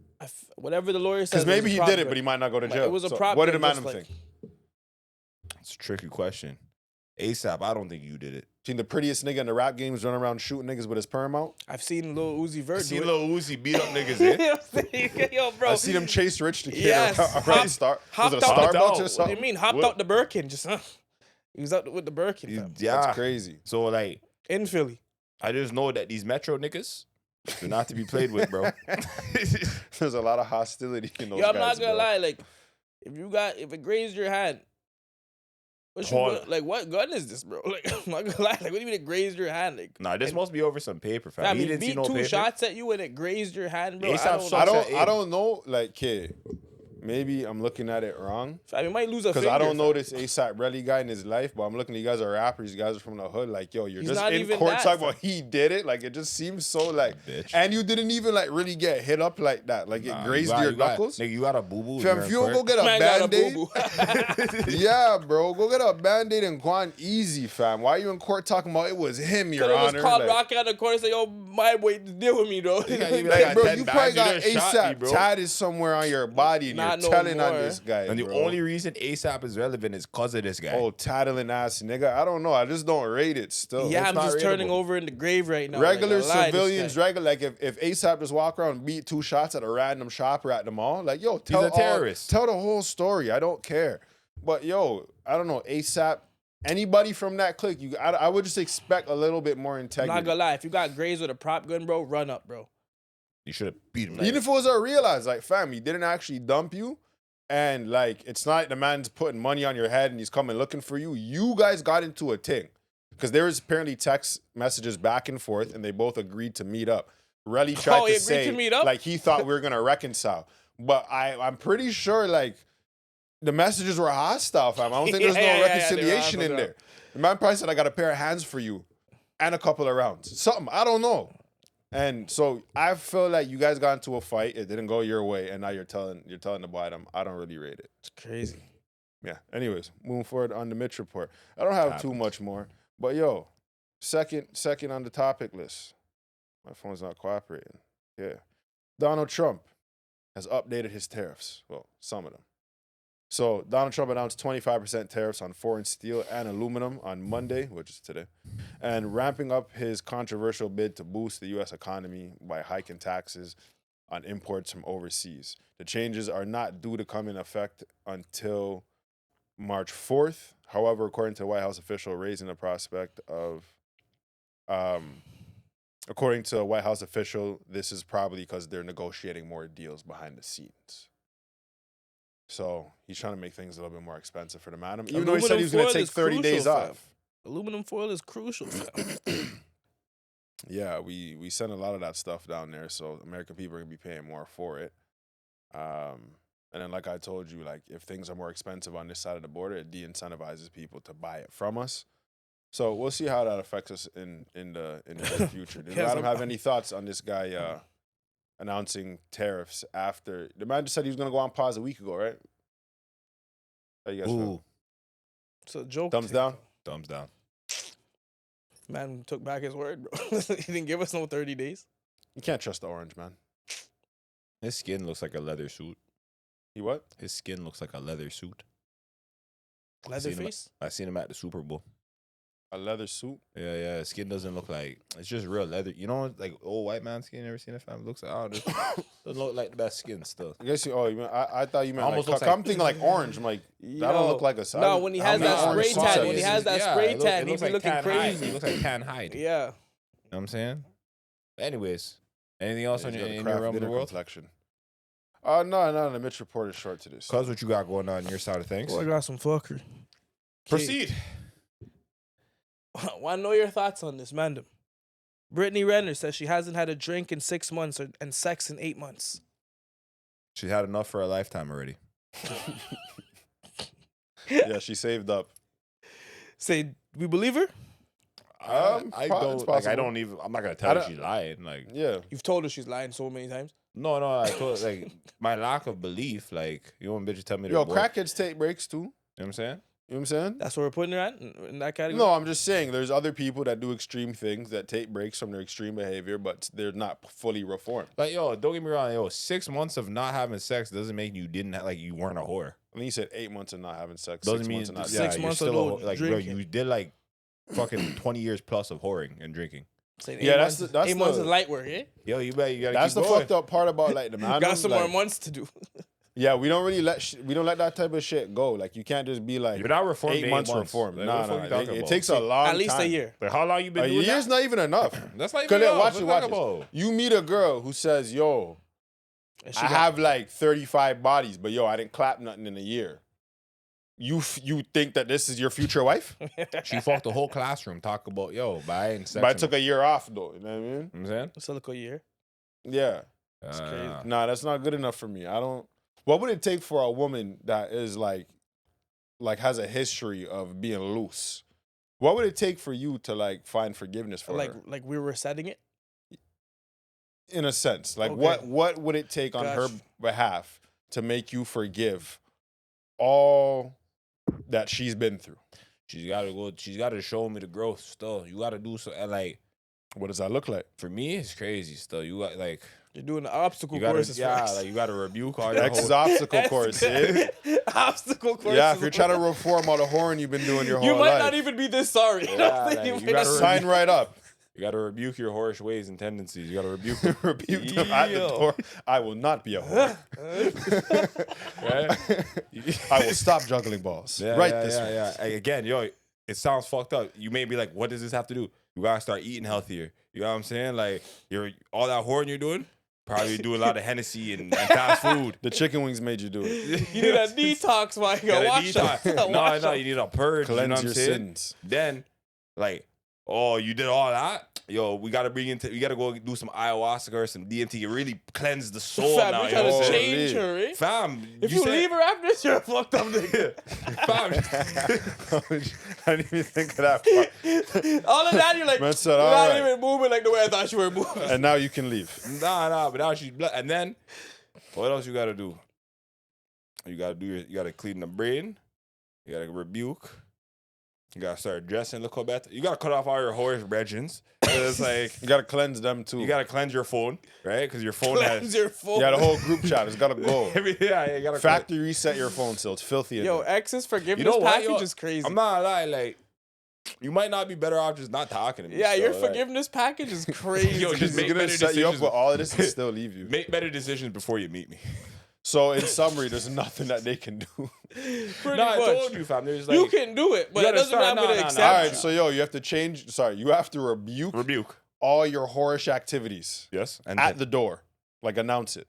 Whatever the lawyer says. Because maybe he did it, but he might not go to jail. It was a So prop. what did the gun, man just think? It's a tricky question. ASAP, I don't think you did it. Seen the prettiest nigga in the rap games running around shooting niggas with his perm out? I've seen Lil Uzi Vert See do it. Lil Uzi beat up niggas, eh? Yo, bro. I seen him chase Rich the Kid Yes. around Star. Was it a Hopped out. Starbucks or What do you something? What do you mean? Hopped What? out the Birkin. Just, he was out with the Birkin, fam. Yeah. That's crazy. So, like, In Philly. I just know that these Metro niggas, they're not to be played with, bro. There's a lot of hostility in those Yo, I'm guys, not gonna bro. lie. Like, if it grazed your hand, what gun is this, bro? Like, I'm not gonna lie. Like, what do you mean it grazed your hand? Like, Nah, this must be over some paper, fam. fam, He he didn't see beat no 2 paper. shots at you and it grazed your hand, bro. ASAP I don't sucks know. at I don't know, like, kid. Maybe I'm looking at it wrong. Fam, you might lose a Because finger. I don't know fam. this ASAP Relly guy in his life, but I'm looking at you guys are rappers, you guys are from the hood. Like, yo, you're He's just not in even court that, talking fam. about he did it. Like, it just seems so like, Bitch. and you didn't even like really get hit up like that. Like, it grazed your knuckles. Nigga, you got a boo-boo. Fam, if you don't go get a Man got a band-aid, boo-boo. yeah, bro, go get a band-aid and go on easy, fam. Why are you in court talking about it was him, your Could have honor? just called Like, Rocky out the corner and say, yo, my boy, deal with me, though. Yeah, you like, got bro, 10 you probably bags, you got done shot me, ASAP bro. tatted somewhere on your body and Not you're no telling on more. this guy, And the bro. only reason ASAP is relevant is because of this guy. Oh, tattling ass nigga. I don't know. I just don't rate it still. Yeah, It's I'm not just turning rateable. over in the grave right now. Regular like, I lied, this civilians, guy. regular, like if ASAP just walk around and beat 2 shots at a random shopper at the mall, like, yo, tell a terrorist. Tell the whole story. I don't care. But yo, I don't know, ASAP, anybody from that clique, I would just expect a little bit more I'm integrity. not gonna lie. If you got grazed with a prop gun, bro, run up, bro. You should have beat him. Even if it was a realize, like, fam, he didn't actually dump you. And like, it's not like the man's putting money on your head and he's coming looking for you. You guys got into a thing. Because there was apparently text messages back and forth and they both agreed to meet up. Relly tried Oh, he to agreed say, to meet up? like, he thought we were going to reconcile. But I'm pretty sure, like, the messages were hostile, fam. I don't think there's Yeah, no yeah, reconciliation they were in hostile. there. The man probably said, I got a pair of hands for you and a couple of rounds. Something. I don't know. And so I feel like you guys got into a fight. It didn't go your way, and now you're telling the boy I don't really rate it. It's crazy. Yeah. Anyways, moving forward on the Mitch Report. I don't have too much more, but yo, second on the topic list. My phone's not cooperating. Yeah. Donald Trump has updated his tariffs. Well, some of them. So Donald Trump announced 25% tariffs on foreign steel and aluminum on Monday, which is today, and ramping up his controversial bid to boost the U.S. economy by hiking taxes on imports from overseas. The changes are not due to come in effect until March 4th. However, according to a White House official, raising the prospect of, according to a White House official, this is probably because they're negotiating more deals behind the scenes. So he's trying to make things a little bit more expensive for the madam, even though he said he was going to take 30 days off. Aluminum foil is crucial, fam. Yeah, we send a lot of that stuff down there, so American people are going to be paying more for it. And then, like I told you, like if things are more expensive on this side of the border, it de-incentivizes people to buy it from us. So we'll see how that affects us in the near future. Does Adam have any thoughts on this guy announcing tariffs after the man just said he was going to go on pause a week ago, right? How you guys feel? It's a joke. Thumbs down. Thumbs down. Man took back his word, bro. He didn't give us no 30 days. You can't trust the orange, man. His skin looks like a leather suit. He what? His skin looks like a leather suit. Leatherface? I seen him at the Super Bowl. A leather suit? Yeah. His skin doesn't look like, it's just real leather. You know, like old white man skin. You ever seen it, fam? It looks like, oh, this doesn't look like the best skin still. I guess I thought you meant Almost like, looks I'm thinking like orange. I'm like, that don't look like a side. No, when he has that spray tan, when he has that spray tan, he looks be like looking crazy. Hide. He looks like tan hide. Yeah. You know what I'm saying? Anyways, anything else in your realm of the world? Complexion. No, the Mitch Report is short today. Cuz what you got going on your side of things? Well, I got some fuckery. Proceed. Want to know your thoughts on this, Mandem? Brittany Renner says she hasn't had a drink in 6 months and sex in 8 months. She's had enough for a lifetime already. Yeah, she saved up. Say, we believe her? I don't. Like, I don't even. I'm not gonna tell her she's lying. Like, yeah, You've told her she's lying so many times. no. I told like my lack of belief. Like, you know when bitches tell me, yo, they're broke, crackheads take breaks too. You know what I'm saying? You know what I'm saying? That's what we're putting her at in that category. No, I'm just saying there's other people that do extreme things that take breaks from their extreme behavior, but they're not fully reformed. Like, yo, don't get me wrong. Yo, 6 months of not having sex doesn't make you like you weren't a whore. I think you said 8 months of not having sex. Doesn't 6 mean months of not. yeah, 6 you're months still of like, bro, drinking. you did like fucking 20 years plus of whoring and drinking. Saying Yeah, 8 months of light work, eh? Yo, you gotta That's keep the going. fucked up part about like the man. Got some more months to do. Yeah, we don't really let that type of shit go. Like you can't just be like You're not reformed. 8 months reformed. Like, Nah, what the fuck you talking it about? takes a long At least time. a year. Like, how long you been A doing year's that? not even enough. That's not even Cause enough. watch Let's it. talk about. You meet a girl who says, "Yo, And I have like 35 bodies, but yo, I didn't clap nothing in a year." You think that this is your future wife? She fucked the whole classroom. Talk about yo, but I ain't sex. But I took a year off though. You know what I mean? You know what I'm saying? Still a year. Yeah. It's crazy. Nah, that's not good enough for me. I don't. What would it take for a woman that is like has a history of being loose? What would it take for you to like find forgiveness for her? Like we were setting it. In a sense, like Okay. what would it take on her Gotcha. behalf to make you forgive all that she's been through? She's gotta go. She's gotta show me the growth. Still, you gotta do so. And like What does that look like? for me, it's crazy. Still, you got like You're doing the obstacle you gotta courses first. like you gotta rebuke all your X is whole. obstacle course. Eh? Obstacle courses. Yeah, if you're trying to reform all the whoring you've been doing your whole you life, might not even be this sorry. Yeah, like, you gotta sign right up. You gotta rebuke your whorish ways and tendencies. You gotta rebuke them. Rebuke them at the door. I will not be a whore. Right? I will stop juggling balls. Yeah, right yeah, this way. yeah. Like, again, yo, it sounds fucked up. You may be like, what does this have to do? You gotta start eating healthier. You know what I'm saying? Like, you're all that whoring you're doing, probably do a lot of Hennessy and fast food. The chicken wings made you do it. You need a detox, my You gotta Wash detox. up. Wash No, up. you need a purge. You know Cleanse what I'm your saying? sins. Then, like, oh, you did all that? Yo, we gotta go do some ayahuasca or some DMT. You really cleanse the soul Fam, now. you're You know trying what to I'm saying? change her, eh? Fam, If you said- leave her after this, you're a fucked up nigga. Fam, I didn't even think of that part. All of that, you're like, Man said, you're all not right. even moving like the way I thought you were moving. And now you can leave. nah, but now she's and then what else you gotta do? You gotta clean the brain. You gotta rebuke. You gotta start dressing, look how better. You gotta cut off all your whorish regins. It's like You gotta cleanse them too. you gotta cleanse your phone, right? Because your phone Cleanse has your phone. You got a whole group chat. It's gotta go. yeah, you gotta Factory reset your phone still. It's filthy. in Yo, there. X's forgiveness You know what, package yo? is crazy. I'm not gonna lie, like You might not be better off just not talking to me. Yeah, still, your like- forgiveness package is crazy. Yo, just He's make gonna better set you up decisions. with all of this and still leave you. Make better decisions before you meet me. So in summary, there's nothing that they can do. Pretty No, I much. told you, fam. There's like You can do it, but You it doesn't gotta mean I'm start- going to no, accept All you. right, so you have to change. Sorry, you have to rebuke all your whorish activities yes, and at the door. Like announce it.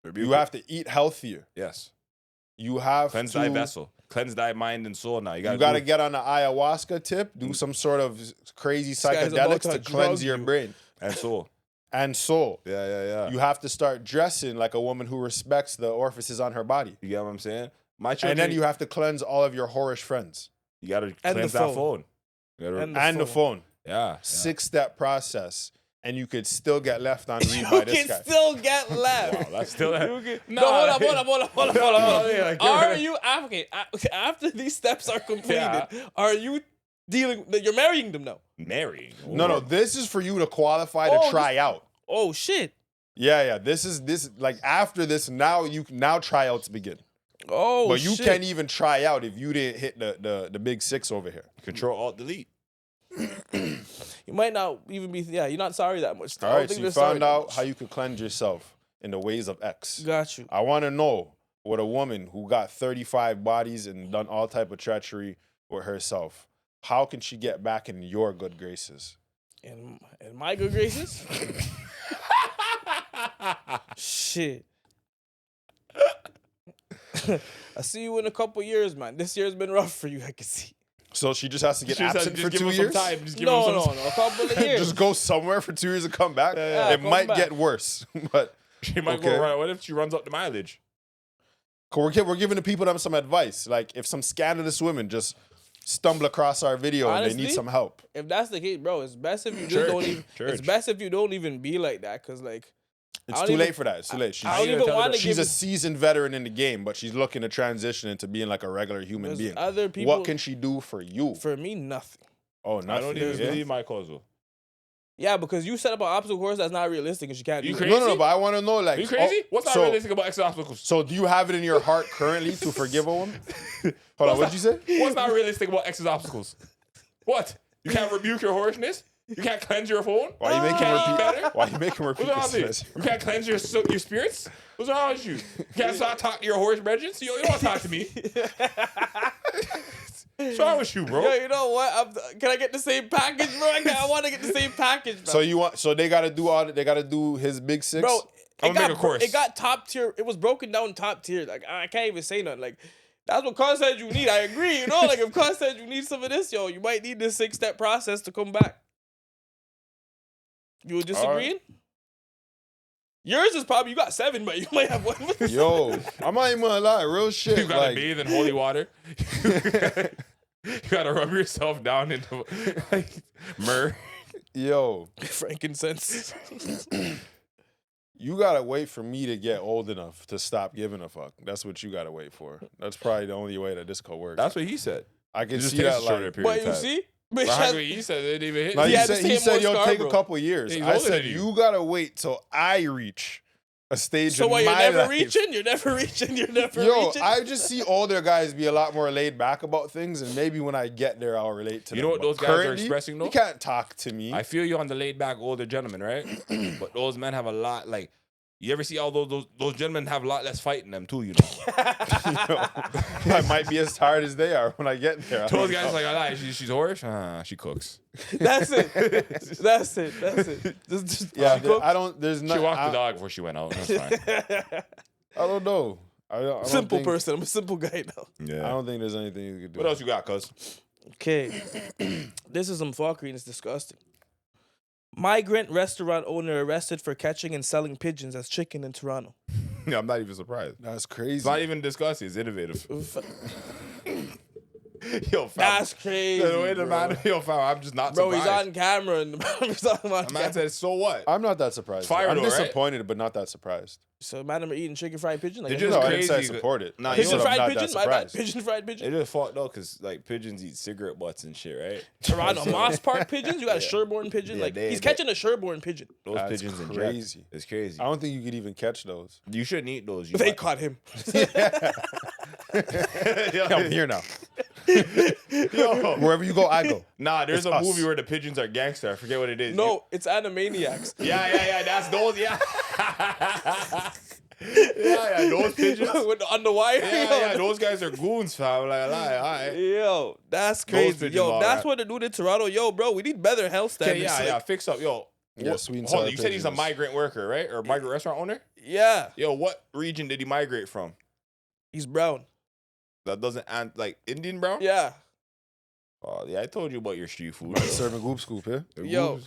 rebuke You have to eat healthier. yes. You have Cleanse to thy vessel. Cleanse thy mind and soul. Now you You got got to get on the ayahuasca tip. Do some sort of crazy guy's about psychedelics to to drug cleanse your you. brain and soul. and soul. Yeah. You have to start dressing like a woman who respects the orifices on her body. You get what I'm saying? My children. And then you have to cleanse all of your whorish friends you gotta And cleanse the that phone. phone. You gotta, And and the phone. yeah. 6-step process, and you could still get left on read You by this can guy. still get left. Wow, that's still. You can- Nah, no, hold up. Yeah, like, Are you okay? After these steps are completed, are you dealing? You're marrying them now. marrying? No, this is for you to qualify Oh, to try out. Oh shit. Yeah. This is like after this. Now tryouts begin. Oh, But you shit. can't even try out if you didn't hit the big 6 over here. Control Alt Delete. You might not even be. Yeah, you're not sorry that much. I All don't right, think so you they're sorry found that out much. how you could cleanse yourself in the ways of X. Got you. I want to know what a woman who got 35 bodies and done all type of treachery with herself, how can she get back in your good graces? In my good graces. Shit. I see you in a couple years, man. This year's been rough for you. I can see. So she just has to get Just absent for give 2 him years? some time. Just give No, him some a couple of years. Just go somewhere for 2 years and come back? yeah. It Come might back. get worse. But She might Okay. go run. What if she runs up the mileage? we're giving the people them some advice. Like if some scandalous women just stumble across our video and they Honestly, need some help. If that's the case, bro, it's best if you just Church. don't even. It's Church. best if you don't even be like that, cause like It's I don't too even- late for that. It's too late. I don't gonna even tell her want to that give. She's a seasoned veteran in the game, but she's looking to transition into being like a regular human There's being. other people- What can she do for you? For me, nothing. Oh, nothing. I don't even yeah? believe my causal. Yeah, because you set up an obstacle course that's not realistic, and she can't do You it. crazy? No, but I want to know, like, Are you crazy? What's not so, realistic about extra obstacles? So, do you have it in your heart currently to forgive a woman? Hold on, what'd you say? What's not realistic about extra obstacles? What? You can't rebuke your whorishness? You can't cleanse your phone? Why you make him Can't eat repeat? better? Why you make him repeat What's wrong this? with you? You can't cleanse your spirits? What's wrong with you? You can't start talking to your whorish brethren? You don't want to talk to me. What's wrong with you, bro? Yo, you know what? Can I get the same package, bro? I want to get the same package, bro. So they gotta do they gotta do his big 6? Bro, I'm gonna make a course. It got top tier. It was broken down top tier. Like I can't even say nothing. Like that's what Cuz said you need. I agree. You know, like if Cuz said you need some of this, yo, you might need this 6-step process to come back. You disagreeing? Yours is probably you got 7, but you might have one. Yo, I'm not even gonna lie, real shit. You gotta like, bathe in holy water. You gotta rub yourself down into like myrrh. yo, Frankincense. you gotta wait for me to get old enough to stop giving a fuck. That's what you gotta wait for. That's probably the only way that this could work. That's what he said. I can It just see takes that a shorter like. period But of you time. see, But how could he said it didn't even hit. No, you. Yeah, he the said, same yo, more take a Scarborough. couple years. He's I older said, than you. you gotta wait till I reach a stage so in what? You're my never life. reaching. You're never reaching. You're never Yo, reaching. I just see older guys be a lot more laid back about things, and maybe when I get there, I'll relate to You them. know what But those guys are currently, expressing, though? You can't talk to me. I feel you on the laid back older gentlemen, right? But those men have a lot like. You ever see all those gentlemen have a lot less fight in them too, you know? I might be as tired as they are when I get there. I Those don't guys know. like, I lie, she's whorish? She cooks. That's it. That's it. That's it. Just Yeah, cook. I don't. There's She not. walked the I, dog before she went out. That's fine. I don't know. I don't Simple think, person. I'm a simple guy now. Yeah. I don't think there's anything you could do. What else you got, cuz? Okay. This is some fuckery and it's disgusting. Migrant restaurant owner arrested for catching and selling pigeons as chicken in Toronto. Yeah, I'm not even surprised. That's crazy. It's not even disgusting. It's innovative. Yo, fam. That's crazy. The way the bro. man, yo, fam, I'm just not Bro, he's surprised. on camera and he's on The man camera. said, so what? I'm not that surprised. Fire I'm though, right? disappointed, but not that surprised. So, madam, are eating chicken fried pigeon? Like, They that's just No, I didn't say I crazy. support it. Nah, I you said pigeon know, I'm fried not that pigeon? My bad. surprised. Pigeon fried They pigeon? just fought though, because like pigeons eat cigarette butts and shit, right? Toronto, Moss Park pigeons? You got a Sherborne pigeon? Yeah, like, they- he's catching a Sherborne pigeon. Those That's pigeons inject. crazy. It's crazy. I don't think you could even catch those. You shouldn't eat those. You They might- caught him. I'm here now. Yo, Wherever you go, I go. nah, there's It's a us. movie where the pigeons are gangster. I forget what it is. No, it's Animaniacs. Yeah. That's those. Yeah. yeah. Those pigeons. With the underwire. Yeah. Those guys are goons, fam. Like, all right. Yo, that's Those crazy. pigeons Yo, all that's right. what the dude in Toronto. Yo, bro, we need better health Okay, standards. yeah. Fix up, yo. Yeah, What- sweet and hold on, sour you said he's a pigeons. migrant worker, right? Or migrant restaurant owner? Yeah, Yo, what region did he migrate from? he's brown. That doesn't like Indian brown? Yeah. Oh, yeah, I told you about your street food. Serving goop scoop, yeah? Yo,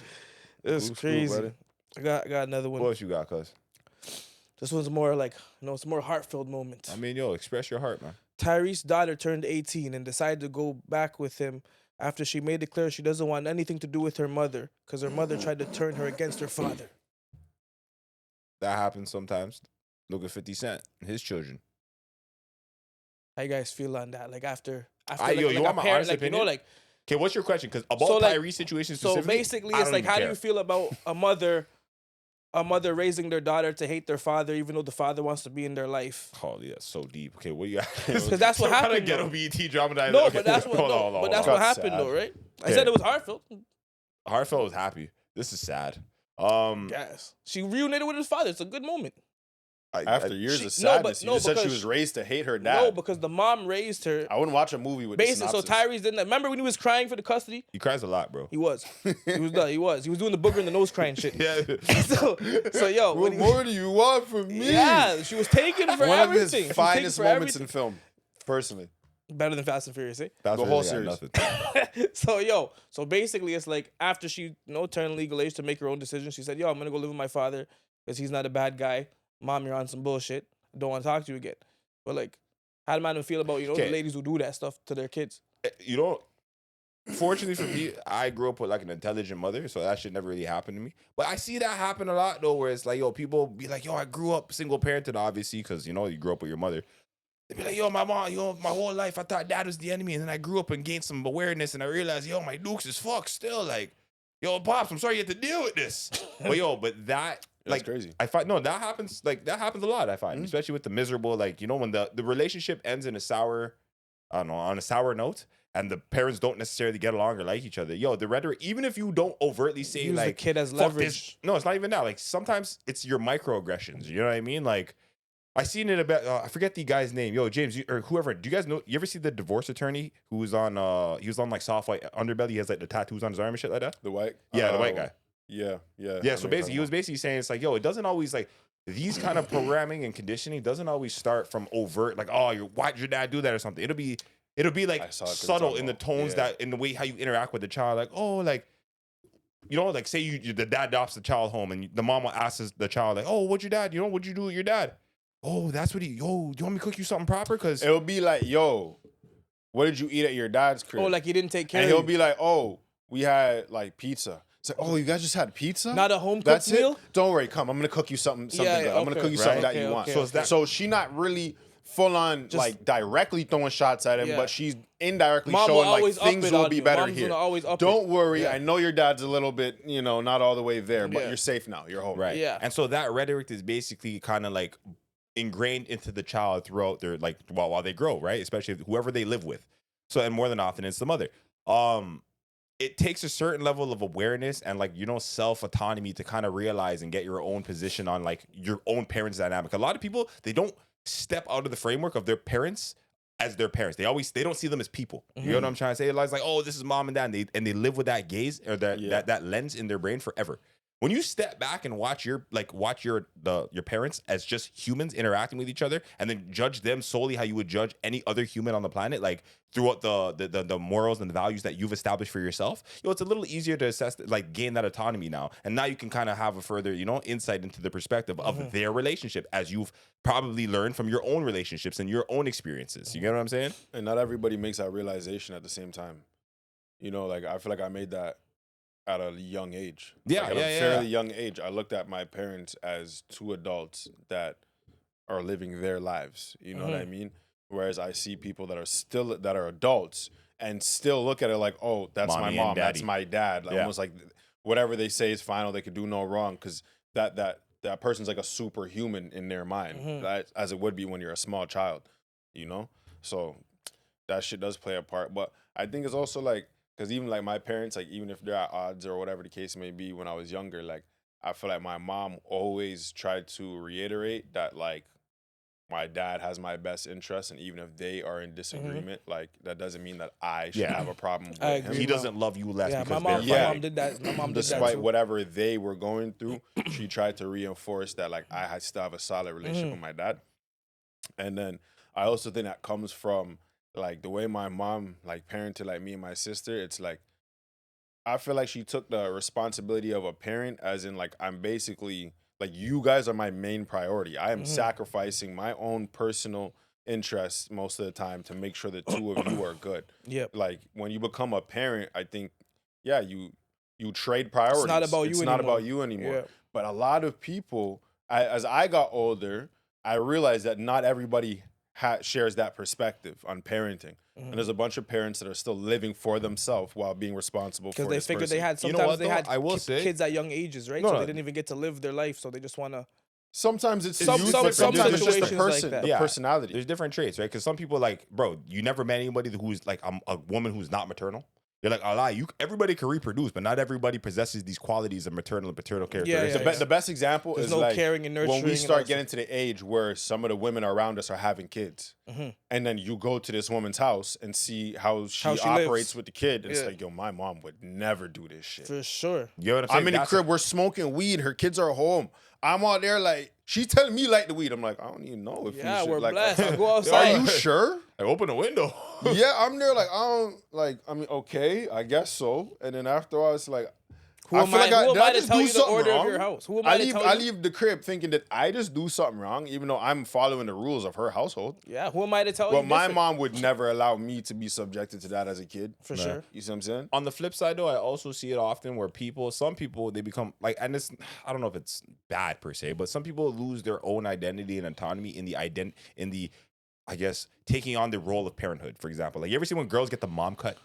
it's Goose crazy. Scoop, I got another one. What else you got, cuz? This one's more like, it's more heart-filled moment. I mean, yo, express your heart, man. Tyrese's daughter turned 18 and decided to go back with him after she made it clear she doesn't want anything to do with her mother because her mother tried to turn her against her father. That happens sometimes. Look at 50 Cent and his children. How you guys feel on that? Like after You want my honest like, you know, opinion? like Okay, what's your question? Because about So, like- Tyrese situation so specifically, basically I it's don't like even how do care. you feel about a mother raising their daughter to hate their father even though the father wants to be in their life? Oh, yeah, so deep. Okay, what you got? Because that's what happened. Ghetto though. BET dramatized. No, Okay, but that's what hold no, on, hold but on, that's hold what on. happened Sad. though, right? I Okay. said it was heartfelt. Heartfelt was happy. This is sad. Yes. She reunited with his father. It's a good moment. After years She- of no, but- sadness, no, you just said she because- was raised to hate her dad. No, because the mom raised her. I wouldn't watch a movie with this Basically, so synopsis. Tyrese didn't. Remember when he was crying for the custody? He cries a lot, bro. He was. He was done. He was doing the booger in the nose crying shit. Yeah. So yo, What more do you want from me? yeah, she was taking for One of everything. She his was finest taking for moments in everything. film, personally. Better than Fast and Furious, eh? That's The why whole they got series. nothing. So basically, it's like after she turned legal age to make her own decision, she said, "Yo, I'm gonna go live with my father because he's not a bad guy. Mom, you're on some bullshit. Don't want to talk to you again." But like, how do man feel about the Okay. ladies who do that stuff to their kids? You know, fortunately for me, I grew up with like an intelligent mother, so that shit never really happened to me. But I see that happen a lot though, where it's like, yo, people be like, yo, I grew up single parented, obviously, because you grew up with your mother. They be like, yo, my mom, my whole life I thought dad was the enemy, and then I grew up and gained some awareness, and I realized, yo, my Dukes is fucked still. Like, yo, pops, I'm sorry you had to deal with this. but that. That's Like crazy. I find that happens a lot. I find, especially with the miserable, like when the relationship ends in a sour, I don't know, on a sour note, and the parents don't necessarily get along or like each other. Yo, the rhetoric, even if you don't overtly say Use the like kid as "Fuck leverage. this," no, it's not even that. Like sometimes it's your microaggressions. You know what I mean? Like I seen it about. I forget the guy's name. Yo, James or whoever. Do you guys know? You ever see the divorce attorney who was on? He was on like soft white underbelly. He has like the tattoos on his arm and shit like that. The white? Yeah, the white guy. Yeah. Yeah, so basically, he was basically saying it's like, yo, it doesn't always like these kind of programming and conditioning doesn't always start from overt, like, oh, why'd your dad do that or something. It'll be like I saw it 'cause subtle it's in the on- tones yeah. that in the way how you interact with the child, like, oh, like, like say the dad adopts the child home and the mama asks the child, like, oh, what'd your dad, what'd you do with your dad? Oh, that's what do you want me to cook you something proper? Because It'll be like, yo, what did you eat at your dad's crib? Oh, like he didn't take care and of he'll you. be like, oh, we had like pizza. It's like, oh, you guys just had pizza? Not a home cooked That's meal? it? Don't worry, come. I'm gonna cook you something Yeah, good. I'm gonna okay. cook you Right. something that Okay, you want. okay, So it's that- So she not really full on Just- like directly throwing shots at him, Yeah. but she's indirectly Mom will showing like always up things it will on be you. better Mom's here. gonna always up Don't it. worry. Yeah. I know your dad's a little bit, not all the way there, but Yeah. you're safe now. You're home. right, Yeah. and so that rhetoric is basically kind of like ingrained into the child throughout their like while they grow, right? Especially whoever they live with. So and more than often it's the mother. It takes a certain level of awareness and like self autonomy to kind of realize and get your own position on like your own parents dynamic. A lot of people, they don't step out of the framework of their parents as their parents. They don't see them as people. You know what I'm trying to say? It's like, oh, this is mom and dad, and they live with that gaze or that lens in their brain forever. When you step back and watch your parents as just humans interacting with each other, and then judge them solely how you would judge any other human on the planet, like throughout the morals and the values that you've established for yourself, it's a little easier to assess, like gain that autonomy now, and now you can kind of have a further insight into the perspective of their relationship as you've probably learned from your own relationships and your own experiences. You get what I'm saying? And not everybody makes that realization at the same time. Like I feel like I made that at a young age. Yeah, Like, at yeah, a yeah. fairly young age. I looked at my parents as two adults that are living their lives. You know what I mean? Whereas I see people that are adults and still look at it like, oh, that's Mommy my and mom, that's daddy. my dad. Like, Yeah. almost like whatever they say is final. They could do no wrong because that person's like a superhuman in their mind, as it would be when you're a small child. So that shit does play a part. But I think it's also like, because even like my parents, like even if they're at odds or whatever the case may be when I was younger, like I feel like my mom always tried to reiterate that like my dad has my best interest, and even if they are in disagreement, like that doesn't mean that I should have a problem with I him. agree. He doesn't love you less Yeah, because my they're fighting. mom did that. My mom did that Despite too. whatever they were going through, she tried to reinforce that like I had still have a solid relationship with my dad. And then I also think that comes from like the way my mom like parented like me and my sister. It's like I feel like she took the responsibility of a parent, as in like I'm basically like you guys are my main priority. I am sacrificing my own personal interests most of the time to make sure the two of you are good. Yep. Like when you become a parent, I think you trade priorities. It's not about you It's anymore. not about you anymore. Yeah. But a lot of people, as I got older, I realized that not everybody shares that perspective on parenting. And there's a bunch of parents that are still living for themselves while being responsible for Because they this figured they person. had You know sometimes what, they though? had I will say- kids at young ages, right? No, so no. they didn't even get to live their life, so they just want to. Sometimes it's Some youth, but some sometimes it's just the situations like person, that. the Yeah. personality. There's different traits, right? Because some people like, bro, you never met anybody who's like a woman who's not maternal. You're like, I lie. Everybody can reproduce, but not everybody possesses these qualities of maternal and paternal characteristics. yeah. The best example There's is no like caring and nurturing. when we and start all getting to the age where some of the women around us are having kids, and then you go to this woman's house and see how she How she operates lives. with the kid. And It's Yeah. like, yo, my mom would never do this shit. for sure. You know what I'm saying? I'm in the That's crib, we're smoking weed, her kids are home. I'm out there like, she's telling me like the weed. I'm like, I don't even know if you Yeah, should. we're like, blessed. I'll go Are outside. you sure? like, open the window. Yeah, I'm there like, I don't, like, I mean, okay, I guess so. And then after a while, it's like, Who am I? did Who am I to just tell do you the something order wrong? of your house? Who am I to tell I you? leave the crib thinking that I just do something wrong, even though I'm following the rules of her household. Yeah, who am I to tell But you? my different? mom would never allow me to be subjected to that as a kid. For sure. You see what I'm saying? On the flip side, though, I also see it often where some people, they become like, and this, I don't know if it's bad per se, but some people lose their own identity and autonomy in the I guess, taking on the role of parenthood, for example. Like, you ever see when girls get the mom cut?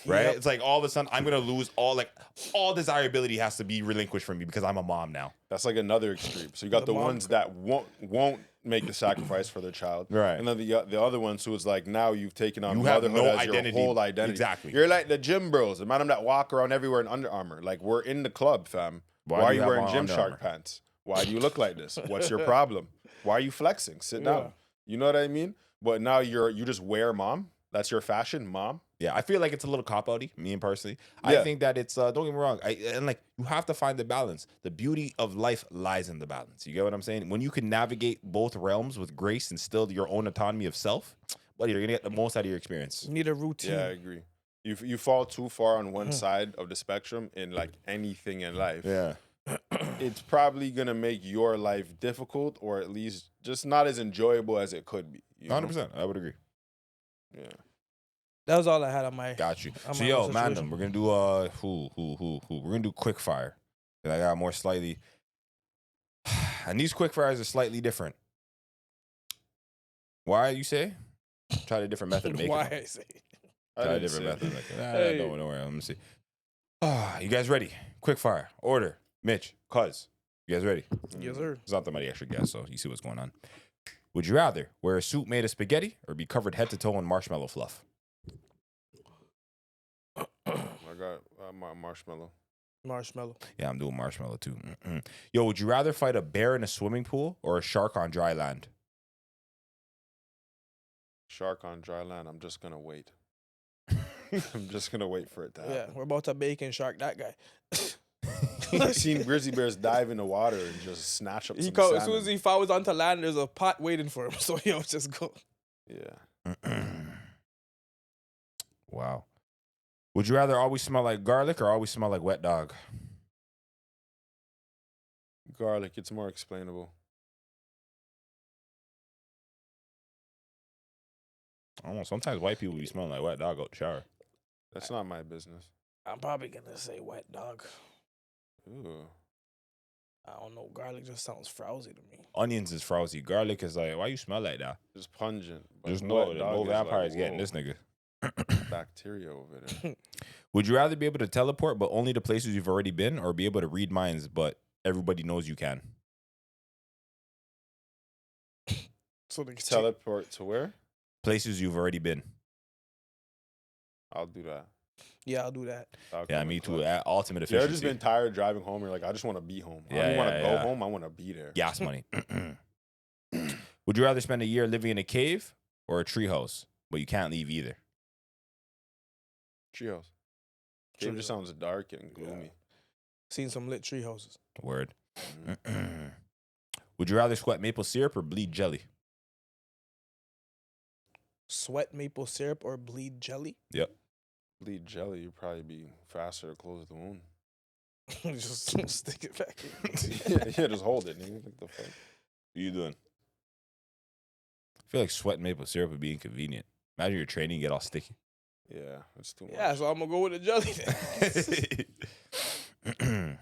Right? Yep. It's like all of a sudden I'm gonna lose all desirability has to be relinquished from me because I'm a mom now. That's like another extreme. So you got the mom ones that won't make the sacrifice for their child, Right. And then the other ones who is like, now you've taken on You have motherhood no as identity. your whole identity. Exactly. You're like the gym bros, the man that walk around everywhere in Under Armour. Like, we're in the club, fam. Why do are you you have wearing on Gymshark Under Armour? pants? Why do you look like this? What's your problem? Why are you flexing? Sit down. You know what I mean? But now you just wear mom. That's your fashion, mom. Yeah, I feel like it's a little cop-outy, me personally. Yeah. I think that it's don't get me wrong. And like, you have to find the balance. The beauty of life lies in the balance. You get what I'm saying? When you can navigate both realms with grace and still your own autonomy of self, buddy, you're gonna get the most out of your experience. You need a routine. Yeah, I agree. You fall too far on one side of the spectrum in like anything in life. Yeah. It's probably gonna make your life difficult, or at least just not as enjoyable as it could be. You know? 100%. I would agree. Yeah. That was all I had on my. Got you. On So my yo, own man, situation. we're gonna do who? We're gonna do Quickfyre. And I got more slightly. And these Quickfires are slightly different. Why you say? Try a different method of making Why them. I say? I Try a didn't different say method. it. Like, don't worry. Let me see. You guys ready? Quickfire. Order. Mitch. Cuz. You guys ready? Yes, sir. It's not that many extra guests, so you see what's going on. Would you rather wear a suit made of spaghetti or be covered head to toe in marshmallow fluff? I got my marshmallow. Marshmallow. Yeah, I'm doing marshmallow too. Yo, would you rather fight a bear in a swimming pool or a shark on dry land? Shark on dry land. I'm just gonna wait. I'm just gonna wait for it to Yeah, happen. we're about to bacon shark that guy. I've seen grizzly bears dive in the water and just snatch up He some as salmon. soon as he falls onto land, there's a pot waiting for him. So yo, just go. Yeah. Wow. Would you rather always smell like garlic or always smell like wet dog? Garlic. It's more explainable. I don't know. Sometimes white people be smelling like wet dog out the shower. That's not my business. I'm probably gonna say wet dog. Ooh. I don't know. Garlic just sounds frowsy to me. Onions is frowsy. Garlic is like, why you smell like that? Just pungent. but There's wet no dog is vampires like, getting whoa, this nigga. bacteria over there. Would you rather be able to teleport but only to places you've already been or be able to read minds but everybody knows you can? So they can Teleport to where? Places you've already been. I'll do that. Yeah, I'll do that. I'll Yeah, come me and too. collect. Ultimate You efficiency. ever just been tired driving home? You're like, I just want to be home. I Yeah, don't want to yeah, go yeah. home. I want to be there. Gas money. Would you rather spend a year living in a cave or a treehouse, but you can't leave either? Treehouse. Cave just sounds dark and gloomy. Seen some lit tree houses. Word. Would you rather sweat maple syrup or bleed jelly? Sweat maple syrup or bleed jelly? Yep. Bleed jelly, you'd probably be faster to close the wound. Just stick it back in. Yeah, just hold it, nigga. What the fuck? What are you doing? I feel like sweating maple syrup would be inconvenient. Imagine you're training, you get all sticky. Yeah, it's too much. Yeah, so I'm going to go with the jelly then.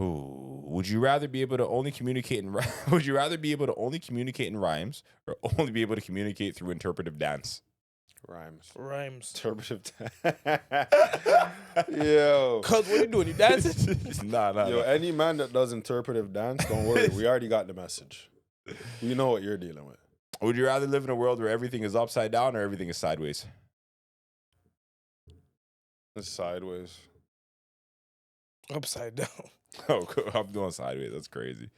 Ooh, would you rather be able to only communicate in would you rather be able to only communicate in rhymes or only be able to communicate through interpretive dance? Rhymes. Rhymes. Interpretive. Yo. Cuz, what you doing? You dancing? Nah. Yo, any man that does interpretive dance, don't worry. We already got the message. We know what you're dealing with. Would you rather live in a world where everything is upside down or everything is sideways? It's sideways. Upside down. Oh, cool. I'm doing sideways. That's crazy.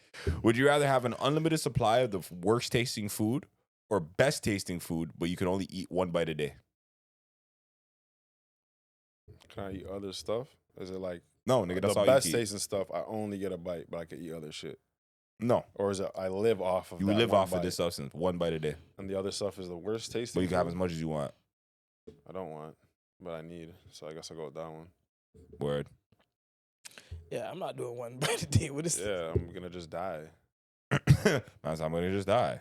Would you rather have an unlimited supply of the worst tasting food or best tasting food, but you can only eat one bite a day? Can I eat other stuff? Is it like No, nigga, that's the all best you can eat. tasting stuff? I only get a bite, but I can eat other shit. No, Or is it I live off of you that live one off bite, of this substance, one bite a day, and the other stuff is the worst tasting? but you can have food? as much as you want. I don't want, but I need. So I guess I'll go with that one. Word. Yeah, I'm not doing one bite a day with this. Yeah, I'm gonna just die. That's I'm gonna just die.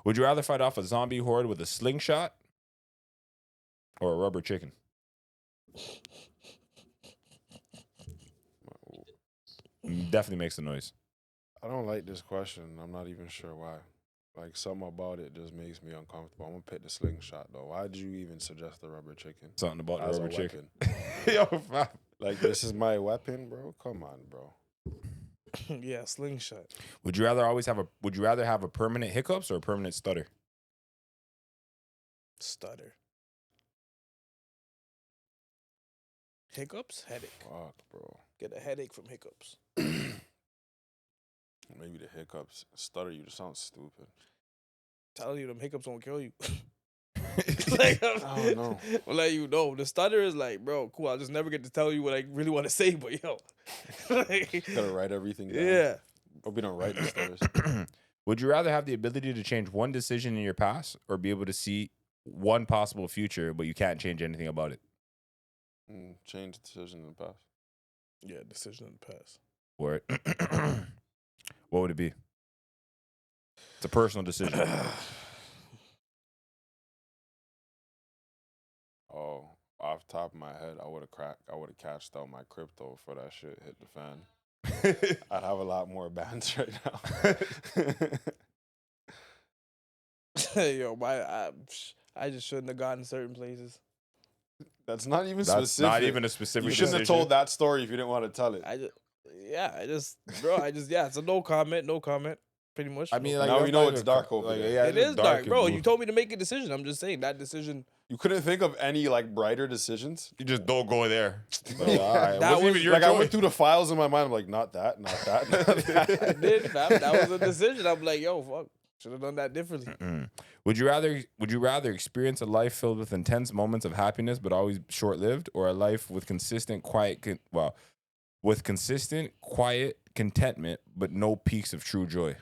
Would you rather fight off a zombie horde with a slingshot or a rubber chicken? Definitely makes a noise. I don't like this question. I'm not even sure why. Like, something about it just makes me uncomfortable. I'm gonna pick the slingshot though. Why did you even suggest the rubber chicken? Something about the as rubber a chicken. weapon? Yo, fam. Like, this is my weapon, bro. Come on, bro. Yeah, slingshot. Would you rather have a permanent hiccups or a permanent stutter? Stutter. Hiccups? Headache. Fuck, bro. Get a headache from hiccups. Maybe the hiccups. Stutter, you just sound stupid. Telling you them hiccups won't kill you. I don't know. I'll let you know. The stutter is like, bro, cool. I'll just never get to tell you what I really want to say, but yo. Like, Gotta write everything down. yeah. Hope you don't write the stutters. Would you rather have the ability to change one decision in your past or be able to see one possible future, but you can't change anything about it? Change the decision in the past. Yeah, decision in the past. Or what would it be? It's a personal decision. Oh, off the top of my head, I would have cashed out my crypto for that shit hit the fan. I'd have a lot more bands right now. Yo, I just shouldn't have gotten certain places. That's not even That's specific. not even a specific You shouldn't have decision. told that story if you didn't want to tell it. It's a no comment, pretty much. I mean, No like, Now that's we know not it's even dark over there. yeah, it it's is dark, and bro. blue. You told me to make a decision. I'm just saying that decision. You couldn't think of any like brighter decisions. You just don't go there. Like, Yeah. all right. That Wasn't was- even your Like I went choice. through the files in my mind. I'm like, not that, not that, not that. I did, fam. That was a decision. I'm like, yo, fuck. Should have done that differently. Would you rather experience a life filled with intense moments of happiness but always short-lived, or a life with consistent quiet contentment but no peaks of true joy?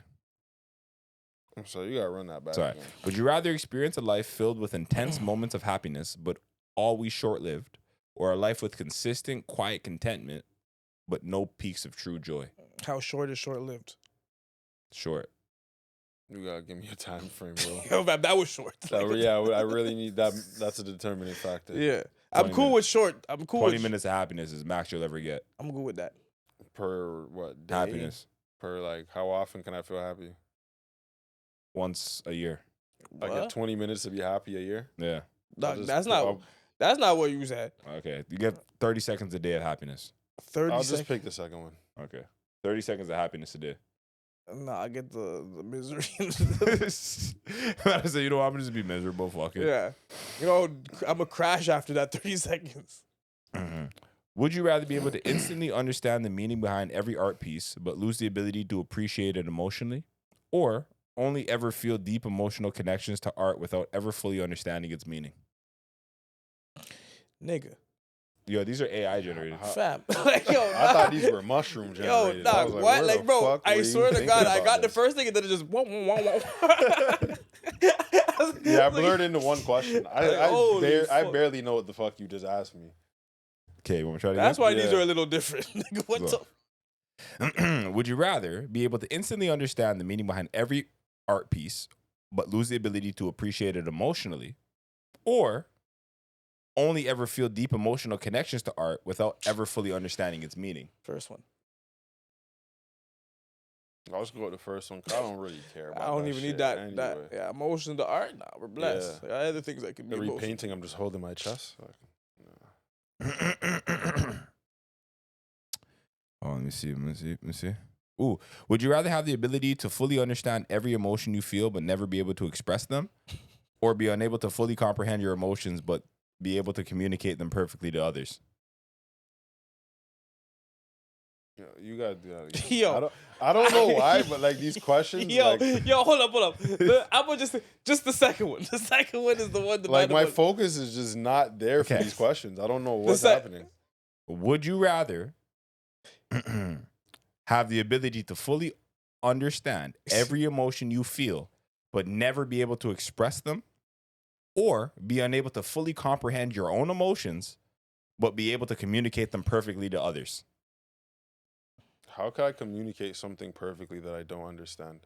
So you gotta run that back. Sorry. again. Would you rather experience a life filled with intense moments of happiness but always short-lived, or a life with consistent quiet contentment but no peaks of true joy? How short is short-lived? Short. You gotta give me a time frame, bro. Yo, fam, that was short. Yeah, I really need that. That's a determining factor. Yeah. I'm 20 cool minutes. with short. I'm cool 20 with minutes of happiness is max you'll ever get. I'm good with that. Per what? Day? Happiness. Per like, how often can I feel happy? Once a year. I get What? 20 minutes to be happy a year. Yeah. Dog, I'll that's just- not what you said. Okay. You get 30 seconds a day of happiness. 30 I'll seconds. just pick the second one. Okay. 30 seconds of happiness a day. Nah, I get the misery. I said, you know, I'm gonna just be miserable. Fuck it. Yeah. You know, I'm a crash after that 30 seconds. Mhm. Would you rather be able to instantly understand the meaning behind every art piece, but lose the ability to appreciate it emotionally, or only ever feel deep emotional connections to art without ever fully understanding its meaning? Nigga. Yo, these are AI generated. Fam. Like, yo, I thought these were mushroom yo, generated. I dog, was what? where Like, the bro, fuck were I you swear to thinking God, I about got the this? first thing and then it just Yeah, I blurred into one question. Holy I fuck. barely know what the fuck you just asked me. Okay, want me to try to That's why these Yeah. are a little different. Nigga, what Look. the? Would you rather be able to instantly understand the meaning behind every art piece, but lose the ability to appreciate it emotionally, or only ever feel deep emotional connections to art without ever fully understanding its meaning? First one. I'll just go with the first one 'cause I don't really care about I don't that even shit need that. anyway. Yeah, emotion to art. Nah, we're blessed. Yeah. There are other things that can be The emotional. repainting, I'm just holding my chest. Oh, let me see. Ooh, would you rather have the ability to fully understand every emotion you feel but never be able to express them, or be unable to fully comprehend your emotions but be able to communicate them perfectly to others? You got Yo. I don't know why, but like these questions, Yo, like, yo, hold up. I'm gonna just the second one. The second one is the one that like my focus is just not there for Okay. these questions. I don't know what's sec- happening. Would you rather have the ability to fully understand every emotion you feel but never be able to express them, or be unable to fully comprehend your own emotions but be able to communicate them perfectly to others? How can I communicate something perfectly that I don't understand?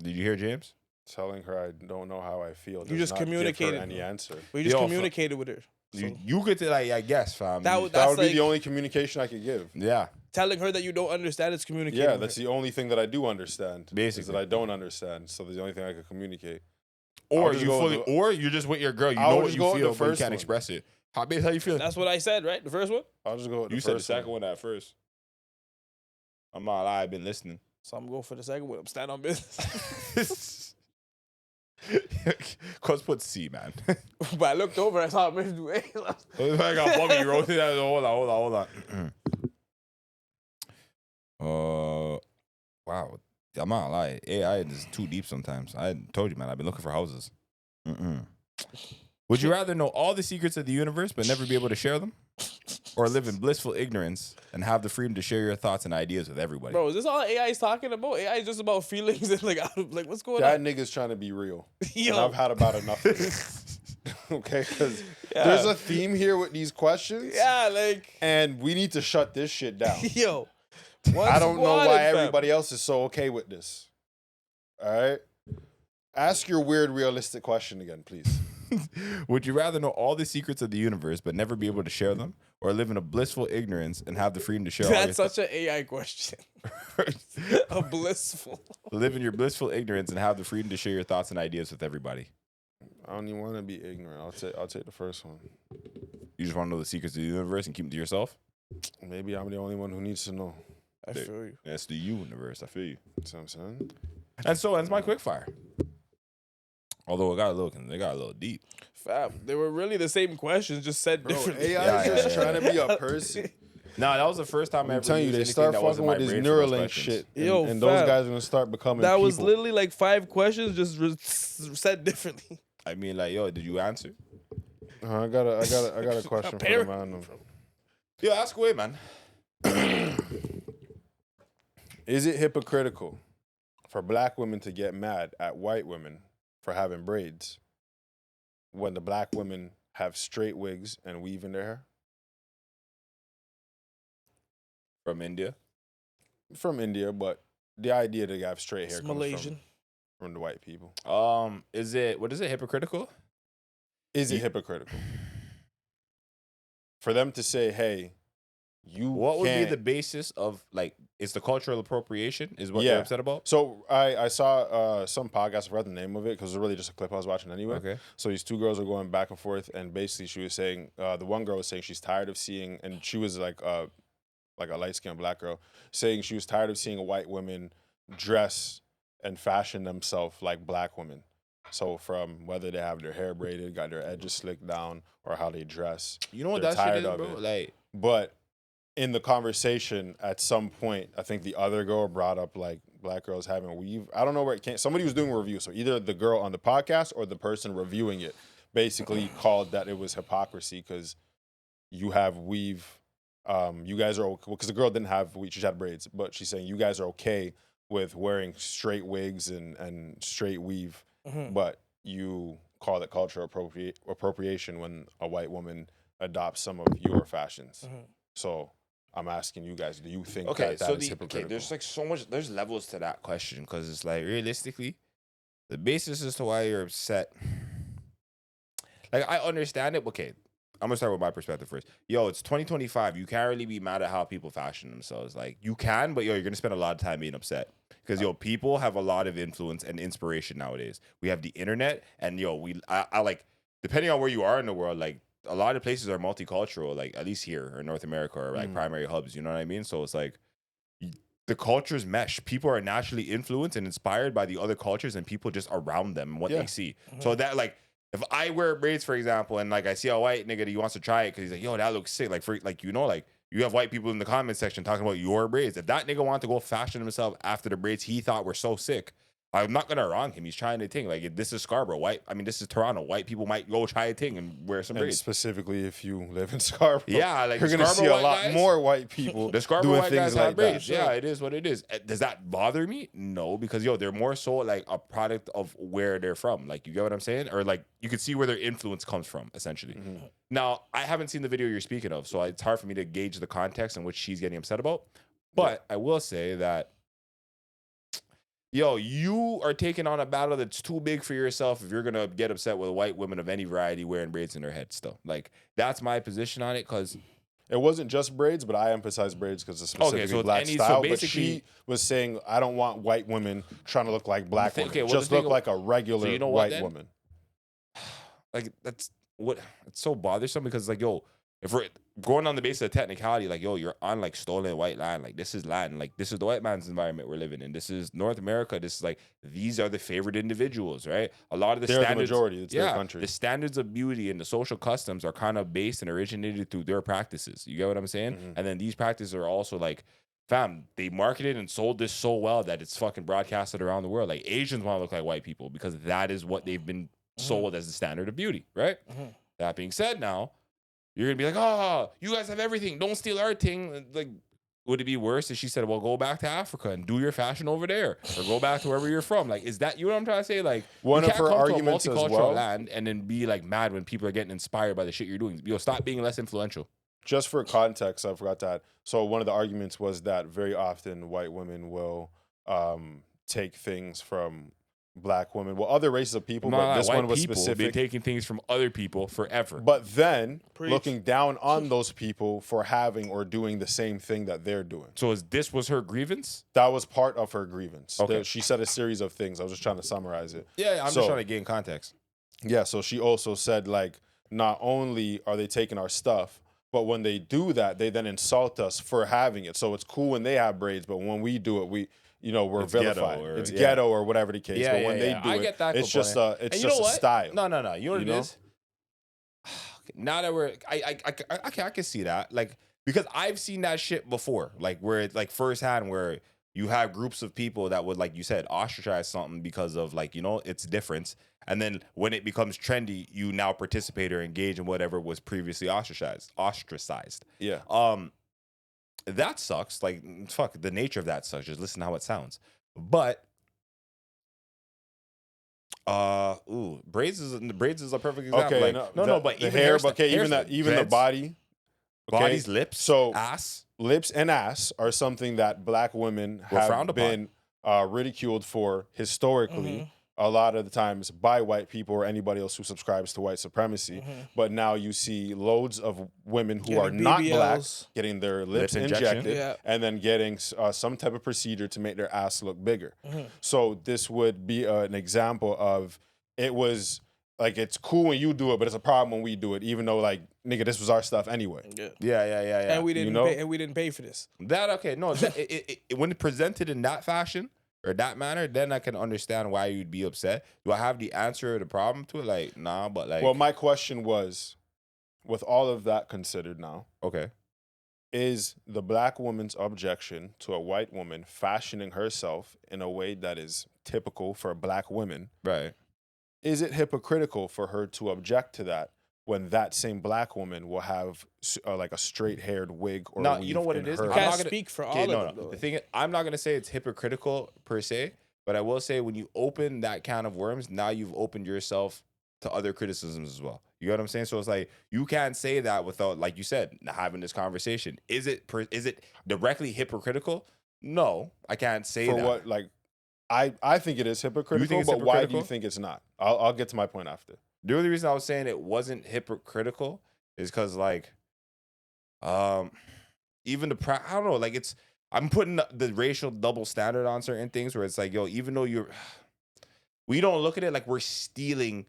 Did you hear James? Telling her I don't know how I feel. You does just not give her communicated. any answer. We just Yo, communicated with her. So You could like, I guess, fam. That You- would- That That's would be like- the only communication I could give. yeah. telling her that you don't understand is communicating. Yeah, with that's her. the only thing that I do understand. Is Basically. that I don't understand. So that's the only thing I could communicate. Or just you go with fully, or you're just with your girl. You I'll know what just you go with the feel, but you first can't one. express it. How you feel? That's what I said, right? The first one. I'll just go with You the said the first second one at first. I'm not lying. I've been listening. So I'm going for the second one. I'm standing on business. Cause put C, man. But I looked over. I saw Mitch do A. I got bummy wrote it out. Hold on. Wow. I'm not lying. AI is too deep sometimes. I told you, man. I've been looking for houses. Would you rather know all the secrets of the universe but never be able to share them, or live in blissful ignorance and have the freedom to share your thoughts and ideas with everybody? Bro, is this all AI is talking about? AI is just about feelings and like, like what's going That on? nigga's trying to be real. Yo. And I've had about enough of it. Okay? Because there's a theme here with these questions. Yeah, like, And we need to shut this shit down. yo. I don't know squatted, why fam? everybody else is so okay with this. All right? Ask your weird, realistic question again, please. Would you rather know all the secrets of the universe but never be able to share them, or live in a blissful ignorance and have the freedom to share all your That's such an AI question. A blissful. live in your blissful ignorance and have the freedom to share your thoughts and ideas with everybody? I don't even want to be ignorant. I'll take the first one. You just want to know the secrets of the universe and keep them to yourself? Maybe I'm the only one who needs to know. I feel you. That's the universe. I feel you. That's what I'm saying. And so ends my quickfire. Although they got a little deep. Fam, they were really the same questions, just said Bro, differently. AI is Yeah, just yeah, trying to be a person. No, that was the first time I I'm ever telling you, used they anything start that wasn't fucking my with this brain for those Neuralink questions. shit. And, Yo, and those fam, guys are going to start becoming That was people. literally like 5 questions just said differently. I mean, like, yo, did you answer? I got a question for the man. Yo, ask away, man. Is it hypocritical for black women to get mad at white women for having braids when the black women have straight wigs and weave in their hair? From India. From India, but the idea that they have straight hair It's comes Malaysian. from the white people. Is it hypocritical? Is it hypocritical for them to say, "Hey, you"? What would be can't- the basis of, like, it's the cultural appropriation is what Yeah. they're upset about? So I saw some podcast. I forgot the name of it because it was really just a clip I was watching anyway. Okay. So these two girls were going back and forth, and basically she was saying, the one girl was saying she's tired of seeing, and she was like like a light-skinned black girl, saying she was tired of seeing white women dress and fashion themselves like black women. So from whether they have their hair braided, got their edges slicked down, or how they dress, You know what they're that shit tired is, of bro? it. Like, But in the conversation, at some point, I think the other girl brought up like black girls having weave. I don't know where it came. Somebody was doing a review, so either the girl on the podcast or the person reviewing it basically called that it was hypocrisy because you have weave. You guys are okay because the girl didn't have weave; she had braids, but she's saying you guys are okay with wearing straight wigs and straight weave, but you call it cultural appropriation when a white woman adopts some of your fashions. So I'm asking you guys, do you think that is hypocritical? there's like so much, there's levels to that question because it's like realistically, the basis as to why you're upset. Like I understand it. Okay, I'm gonna start with my perspective first. Yo, it's 2025. You can't really be mad at how people fashion themselves. Like you can, but yo, you're gonna spend a lot of time being upset because yo, people have a lot of influence and inspiration nowadays. We have the internet, and yo, I like depending on where you are in the world, like a lot of places are multicultural, like at least here or North America or like primary hubs. You know what I mean? So it's like the cultures mesh. People are naturally influenced and inspired by the other cultures and people just around them and what they see. So that like. If I wear braids, for example, and like I see a white nigga that he wants to try it because he's like, yo, that looks sick. Like like you have white people in the comment section talking about your braids. If that nigga wanted to go fashion himself after the braids he thought were so sick, I'm not gonna wrong him. He's trying to think like this is Scarborough. This is Toronto. White people might go try a thing and wear some and braids. specifically if you live in Scarborough, Yeah, like you're gonna see a lot more white people the Scarborough doing white things guys like have braids. that. Yeah, it is what it is. Does that bother me? No, because yo, they're more so like a product of where they're from. Like you get what I'm saying, or like you can see where their influence comes from. Essentially. Now I haven't seen the video you're speaking of, so it's hard for me to gauge the context in which she's getting upset about. But I will say that. Yo, you are taking on a battle that's too big for yourself if you're gonna get upset with white women of any variety wearing braids in their head still. Like, that's my position on it, because it wasn't just braids, but I emphasize braids because it's specifically black style. But she was saying, I don't want white women trying to look like black women. Just look like a regular white woman. Like, it's so bothersome because, like, yo, if we're going on the basis of technicality, like, yo, you're on like stolen white land. Like, this is land. Like, this is the white man's environment we're living in. This is North America. This is like, these are the favored individuals, right? A lot of the standards, the majority. It's their country. The standards of beauty and the social customs are kind of based and originated through their practices. You get what I'm saying? And then these practices are also like, fam, they marketed and sold this so well that it's fucking broadcasted around the world. Like, Asians want to look like white people because that is what they've been sold as the standard of beauty, right? That being said, now you're gonna be like, oh, you guys have everything, don't steal our thing. Like, would it be worse if she said, well, go back to Africa and do your fashion over there, or go back to wherever you're from? Like, is that, you know what I'm trying to say? Like, one you of can't her come arguments to a multicultural as well, land and then be like mad when people are getting inspired by the shit you're doing. Yo, stop being less influential. Just for context, I forgot that. So one of the arguments was that very often white women will take things from black women, well, other races of people, but this one was specific. Been taking things from other people forever. But then looking down on those people for having or doing the same thing that they're doing. So this was her grievance? That was part of her grievance. Okay. She said a series of things. I was just trying to summarize it. Yeah, I'm just trying to gain context. Yeah, so she also said, like, not only are they taking our stuff, but when they do that, they then insult us for having it. So it's cool when they have braids, but when we do it, we're it's vilified. It's ghetto or whatever the case. But when they do it, it's just a style. No. You know what it is? Now that we're, I can see that. Like, because I've seen that shit before. Like, where it's like firsthand, where you have groups of people that would, like you said, ostracize something because of, like, its difference. And then when it becomes trendy, you now participate or engage in whatever was previously ostracized. Yeah. That sucks. Like, fuck, the nature of that sucks. Just listen to how it sounds. But braids is a perfect example. Okay, like, but the even hair, even the body, body's lips, so ass, lips and ass are something that black women have been ridiculed for historically. A lot of the times by white people or anybody else who subscribes to white supremacy. But now you see loads of women who are not black getting their lips injected and then getting some type of procedure to make their ass look bigger. So this would be an example of, it was like it's cool when you do it, but it's a problem when we do it, even though like nigga, this was our stuff anyway. Yeah. Yeah. And we didn't know? pay, and we didn't pay for this. That okay? No, that, when presented in that fashion or that manner, then I can understand why you'd be upset. Do I have the answer or the problem to it? Like, nah, but like, Well, my question was, with all of that considered now, okay, is the black woman's objection to a white woman fashioning herself in a way that is typical for black women, right. is it hypocritical for her to object to that when that same black woman will have like a straight-haired wig or No, weave you know what in it is? her You I'm head? can't not gonna- speak for Okay, all no, of them. no. Though. The thing is, I'm not gonna say it's hypocritical per se, but I will say when you open that can of worms, now you've opened yourself to other criticisms as well. You know what I'm saying? So it's like you can't say that without, like you said, having this conversation. Is it directly hypocritical? No, I can't say For that. what, like, I think it is hypocritical, it's but why do you hypocritical? think it's not? I'll get to my point after. The only reason I was saying it wasn't hypocritical is because, like, even I don't know, like I'm putting the racial double standard on certain things where it's like, yo, even though we don't look at it like we're stealing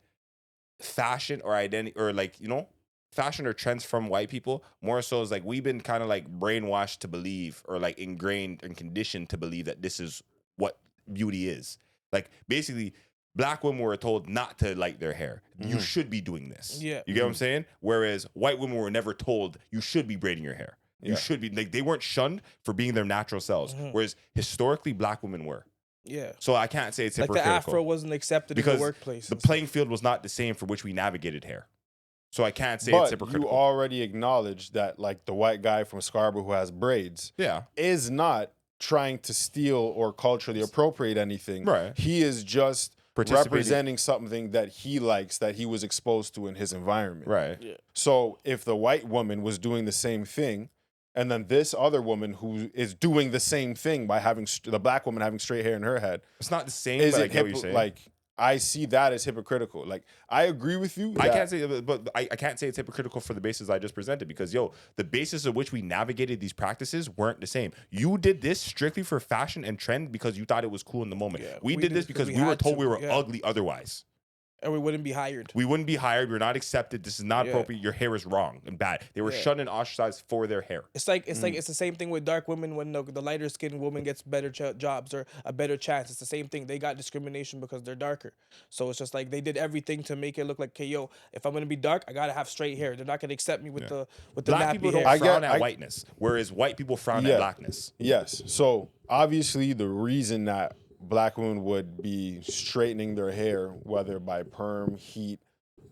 fashion or identity or like, you know, fashion or trends from white people. More so is like we've been kind of like brainwashed to believe or like ingrained and conditioned to believe that this is what beauty is. Like basically, black women were told not to light their hair. You should be doing this. Yeah. You get what I'm saying? Whereas white women were never told you should be braiding your hair. You Yeah. should be, like, they weren't shunned for being their natural selves. Whereas historically, black women were. Yeah. So I can't say it's Like the hypocritical. afro wasn't accepted because in the workplace. the and stuff. playing field was not the same for which we navigated hair. So I can't say But it's you hypocritical. already acknowledged that, like, the white guy from Scarborough who has braids Yeah. is not trying to steal or culturally appropriate anything. Right. He is just Participating. representing something that he likes, that he was exposed to in his environment. Right. Yeah. So if the white woman was doing the same thing, and then this other woman who is doing the same thing by having the black woman having straight hair in her head, It's not the same, is but I it get what you're saying. like, I see that as hypocritical. Like, I agree with you. I that- can't say, but I can't say it's hypocritical for the basis I just presented because, yo, the basis of which we navigated these practices weren't the same. You did this strictly for fashion and trend because you thought it was cool in the moment. Yeah, we did this because we were had told to, we were yeah. ugly otherwise. And we wouldn't be hired. We wouldn't be hired. We're not accepted. This is not Yeah. appropriate. Your hair is wrong and bad. They were Yeah. shunned and ostracized for their hair. It's like it's the same thing with dark women when the lighter skinned woman gets better jobs or a better chance. It's the same thing. They got discrimination because they're darker. So it's just like they did everything to make it look like, okay, yo, if I'm gonna be dark, I gotta have straight hair. They're not gonna accept me with the Black nappy people hair. don't frown I at get- whiteness, whereas white people frown Yeah. at blackness. Yes. So obviously, the reason that black women would be straightening their hair, whether by perm, heat,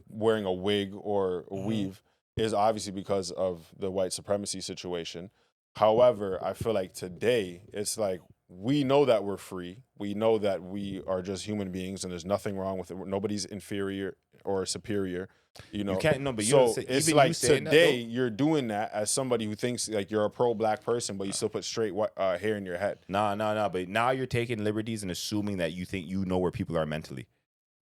wearing a wig or a weave, is obviously because of the white supremacy situation. However, I feel like today it's like we know that we're free. We know that we are just human beings, and there's nothing wrong with it. Nobody's inferior or superior. You know, You can't, no, but you so don't say, it's even like you saying that, today though- you're doing that as somebody who thinks like you're a pro-black person, but you still put straight hair in your head. Nah. But now you're taking liberties and assuming that you think you know where people are mentally.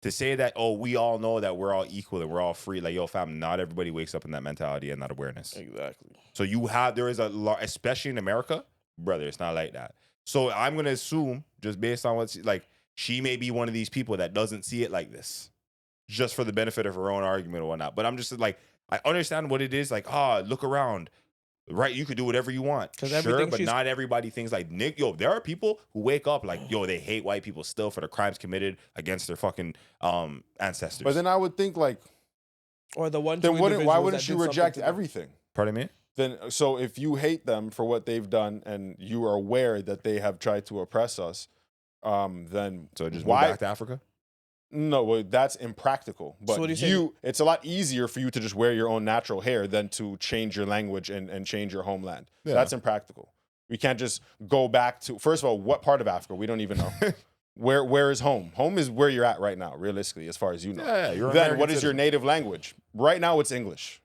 To say that, oh, we all know that we're all equal and we're all free. Like, yo, fam, not everybody wakes up in that mentality and that awareness. Exactly. So there is a lot, especially in America, brother, it's not like that. So I'm going to assume, just based on what's like, she may be one of these people that doesn't see it like this, just for the benefit of her own argument or whatnot. But I'm just like, I understand what it is. Like, look around. Right, you could do whatever you want. 'Cause Sure, everything but she's- not everybody thinks like Nick. Yo, there are people who wake up like, yo, they hate white people still for the crimes committed against their fucking ancestors. But then I would think like, Or the one. then two why individuals wouldn't that you did something reject to them. everything? Pardon me? Then so if you hate them for what they've done and you are aware that they have tried to oppress us, then So just move why? back to Africa. No, well, that's impractical. But what do you say? it's a lot easier for you to just wear your own natural hair than to change your language and change your homeland. Yeah. That's impractical. We can't just go back to, first of all, what part of Africa? We don't even know. Where is home? Home is where you're at right now, realistically, as far as you know. Yeah, you're an Then American what is your citizen. native language? Right now it's English.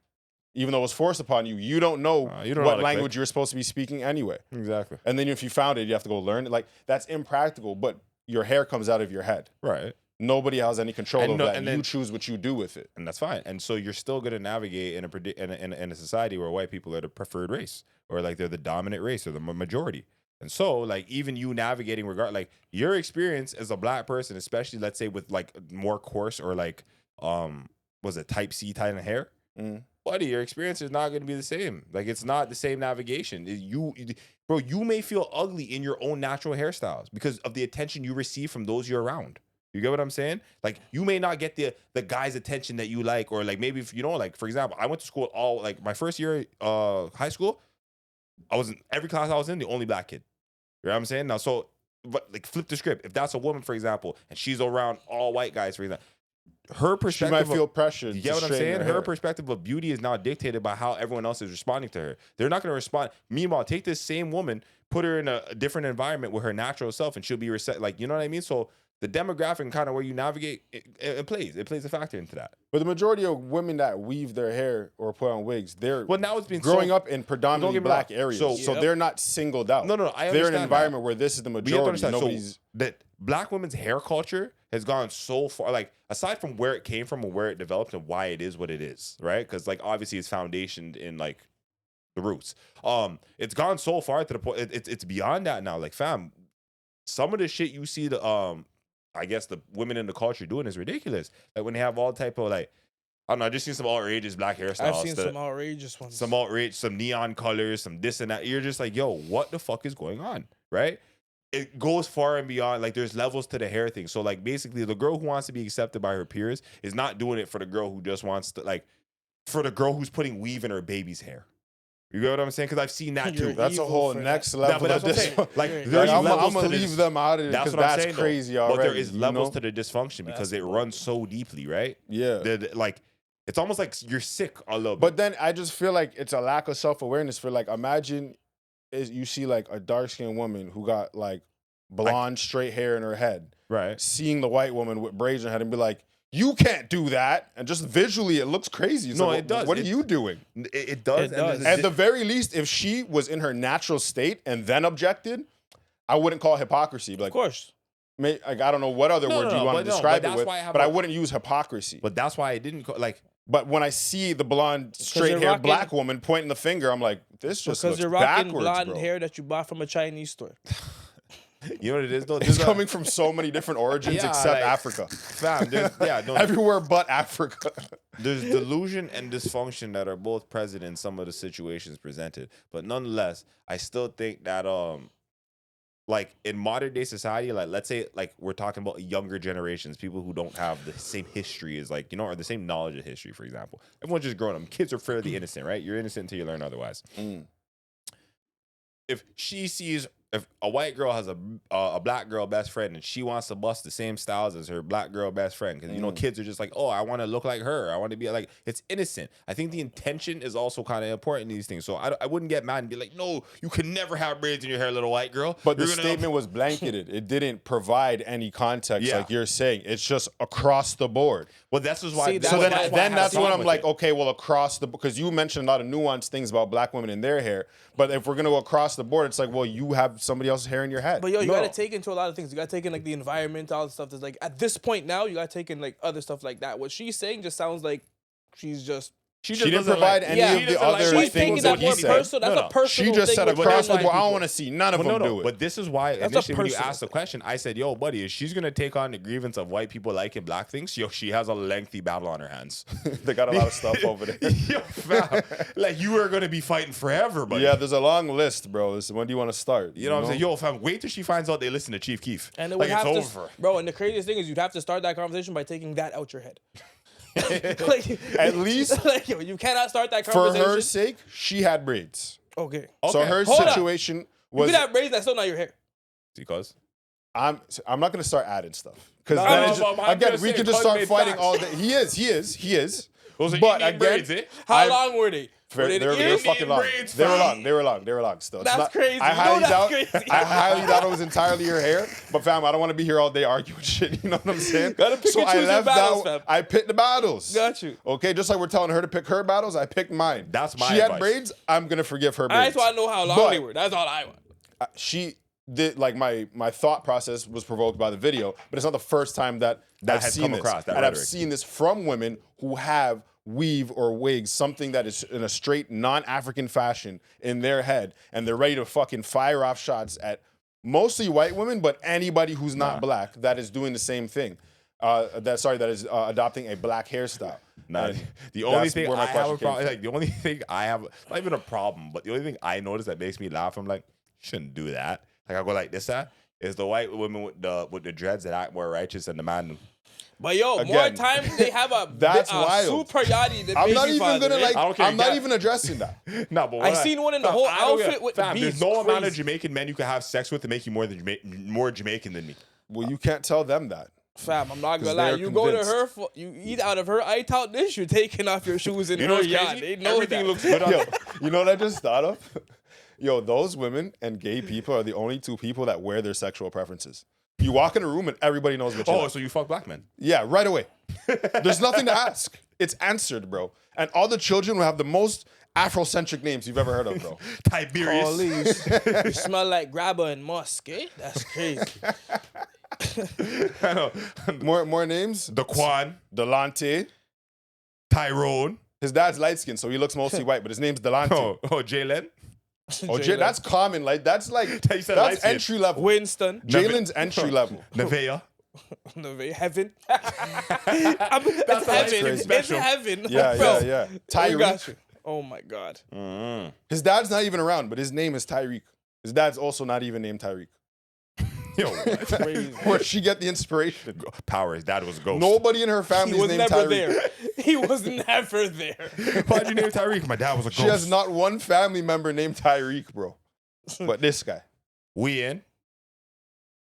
Even though it's forced upon you, you don't know you don't know how what to language click. you're supposed to be speaking anyway. Exactly. And then if you found it, you have to go learn it. Like, that's impractical, but your hair comes out of your head. Right. Nobody has any control And over no- that. and You then- choose what you do with it. And that's fine. And so you're still going to navigate in a society where white people are the preferred race, or like they're the dominant race or the majority. And so, like, even you navigating like your experience as a black person, especially let's say with like more coarse or like was it type C type of hair, Mm. buddy, your experience is not going to be the same. Like, it's not the same navigation. Bro, you may feel ugly in your own natural hairstyles because of the attention you receive from those you're around. You get what I'm saying? Like, you may not get the guy's attention that you like, or like maybe if you know, like for example, I went to school all like my first year high school, I was in every class I was in the only black kid. You know what I'm saying? Now, so but like flip the script. If that's a woman, for example, and she's around all white guys, for example, her She perspective might feel pressured. you get to what I'm straighten saying? her Her hair. perspective of beauty is now dictated by how everyone else is responding to her. They're not going to respond. Meanwhile, take this same woman, put her in a different environment with her natural self, and she'll be like, you know what I mean? So the demographic and kind of where you navigate, it plays a factor into that. But the majority of women that weave their hair or put on wigs, they're Well, now it's been growing so, up in predominantly get me wrong. black areas. So- So Yep. they're not singled out. No, I They're in understand an environment where this is the But you have to majority. understand, Nobody's. so that black women's hair culture has gone so far, like aside from where it came from and where it developed and why it is what it is, right? Because like obviously it's foundationed in like the roots. It's gone so far to the point it's beyond that now. Like, fam, some of the shit you see I guess the women in the culture doing is ridiculous. Like when they have all type of like, I don't know, I just seen some outrageous black hairstyles. I've seen some outrageous ones. Some outrage, some neon colors, some this and that. You're just like, yo, what the fuck is going on? Right? It goes far and beyond. Like, there's levels to the hair thing. So, like, basically, the girl who wants to be accepted by her peers is not doing it for the girl who just wants to, like, for the girl who's putting weave in her baby's hair. You get what I'm saying? Because I've seen that You're too. That's a evil whole for next that. level but that's of what I'm this. saying. Like, Like, there's I'm levels gonna to leave this. them out of it That's because what I'm that's saying, though. crazy But already. there is you levels know? to the dysfunction because it That's runs so deeply, right? Yeah. Like, it's almost like you're sick a little bit. But then I just feel like it's a lack of self-awareness for like, imagine you see like a dark-skinned woman who got like blonde straight hair in her head, right. seeing the white woman with braids in her head and be like, you can't do that. And just visually, it looks crazy. It's No, like, it does. What are you doing? It does. It and does. there's At the very least, if she was in her natural state and then objected, I wouldn't call it hypocrisy. Of Like, course. like I don't know what other No, word no, you want but to no, describe but it that's with, why I have but I a- wouldn't use hypocrisy. But that's why I didn't like. But when I see the blonde, you're straight-haired rocking- black woman pointing the finger, I'm like, this just Because looks you're rocking backwards, blonde bro. hair that you bought from a Chinese store. You know what it is though? It's There's coming from so many different origins Yeah, except like- Africa. fam. No, Everywhere but Africa. there's delusion and dysfunction that are both present in some of the situations presented. But nonetheless, I still think that like in modern day society, like let's say like we're talking about younger generations, people who don't have the same history as like, you know, or the same knowledge of history, for example. Everyone's just growing up. Kids are fairly innocent, right? You're innocent until you learn otherwise. If she sees, if a white girl has a black girl best friend and she wants to bust the same styles as her black girl best friend, because you know kids are just like, oh, I want to look like her, I want to be like, it's innocent. I think the intention is also kind of important in these things. So I wouldn't get mad and be like, no, you can never have braids in your hair, little white girl. But the You're gonna- statement was blanketed. It didn't provide any context Yeah. like you're saying. It's just across the board. Well, that's just why. See, that's So That's then, why I then had a that's when problem I'm with like, it. okay, well, across the, because you mentioned a lot of nuanced things about black women in their hair. But if we're going to go across the board, it's like, well, you have somebody else's hair in your head. But yo, you No. gotta take into a lot of things. You gotta take in like the environment, all the stuff that's like at this point now, you gotta take in like other stuff like that. What she's saying just sounds like she's just She just didn't doesn't provide like- any Yeah. of She the doesn't like other white she's taking things that that he more said. personal. That's No, a personal She just thing said with across the white board, I don't people. want to see none of Well, them no, do it. but this is why That's a initially when you personal asked the thing. question, I said, yo, buddy, if she's gonna take on the grievance of white people liking black things, yo, she has a lengthy battle on her hands. They got a lot of stuff over there. Yo, fam, like you are gonna be fighting forever, buddy. Yeah, there's a long list, bro. When do you want to start? You know what I'm saying? Yo, fam, wait till she finds out they listen to Chief Keef. And it like would have it's to, over. bro. And the craziest thing is you'd have to start that conversation by taking that out your head. Like, At least like, yo, you cannot start that For conversation. her sake, she had braids. Okay. So Okay. her Hold up. situation You was. could have braids that's still not your hair. Because I'm not gonna start adding stuff because No, no, I'm again just we saying, could just Cuz start made fighting facts. all day. He is. those are But Indian again, braids, eh? How long were they? Were they They're ears? fucking long. braids, They were fam. long. They were long. Still, It's That's not- crazy. I You know highly that's doubt. crazy. I highly doubt it was entirely your hair. But fam, I don't want to be here all day arguing shit. You know what I'm saying? Gotta pick so and I choose your left battles, out. fam. I picked the battles. Got you. Okay, just like we're telling her to pick her battles, I picked mine. That's my She had advice. braids. I'm gonna forgive her I braids. just want to know how long But- they were. That's all I want. She did like my thought process was provoked by the video, but it's not the first time that I've has seen come this. across, that and I've rhetoric. seen this from women who have weave or wigs, something that is in a straight non-African fashion in their head, and they're ready to fucking fire off shots at mostly white women, but anybody who's not black that is doing the same thing. that is adopting a black hairstyle. Nah, And the only that's thing where I my have question a came problem, from. like the only thing I have, not even a problem, but the only thing I notice that makes me laugh, I'm like, shouldn't do that. Like I go like this, is the white women with the dreads that act more righteous than the man. But yo, more Again, times they have a that's a wild. super yachty than I'm not baby even father, gonna eh? like. I don't care, I'm not yeah. even addressing that. No, but I seen one in the whole I don't outfit get- with the fam, beads. there's no amount of Crazy. Jamaican men you can have sex with to make you more Jamaican than me. Well, you can't tell them that. Fam, I'm not 'Cause gonna lie. they're You go to convinced. her, you eat out of her eye out dish, you're taking off your shoes in You know her what's yacht. crazy? They know Everything that. looks good on Yo, you know what I just thought of? Yo, those women and gay people are the only two people that wear their sexual preferences. You walk in a room and everybody knows what you Oh, like. so you fuck black men? Yeah, right away. There's nothing to ask. It's answered, bro. And all the children will have the most Afrocentric names you've ever heard of, bro. Tiberius. Holy, you smell like grabber and musk, eh? That's crazy. I know. More names? Daquan, Delante. Tyrone. His dad's light skinned, so he looks mostly white, but his name's Delante. Jalen. Oh, that's common. Like that's like You said light that's skin. entry level. Winston. Jalen's entry level. Nevea. Heaven. It's That's heaven. crazy. It's Special. heaven. Yeah, Bro, yeah. we Tyreek. got you. Oh my God. His dad's not even around, but his name is Tyreek. His dad's also not even named Tyreek. Yo, what? Crazy. Where'd she get the inspiration? Power. His dad was a ghost. Nobody in her He family is was named never Tyreek. there. He was never there. Why'd you name Tyreek? My dad was a ghost. She has not one family member named Tyreek, bro. But this guy. We in.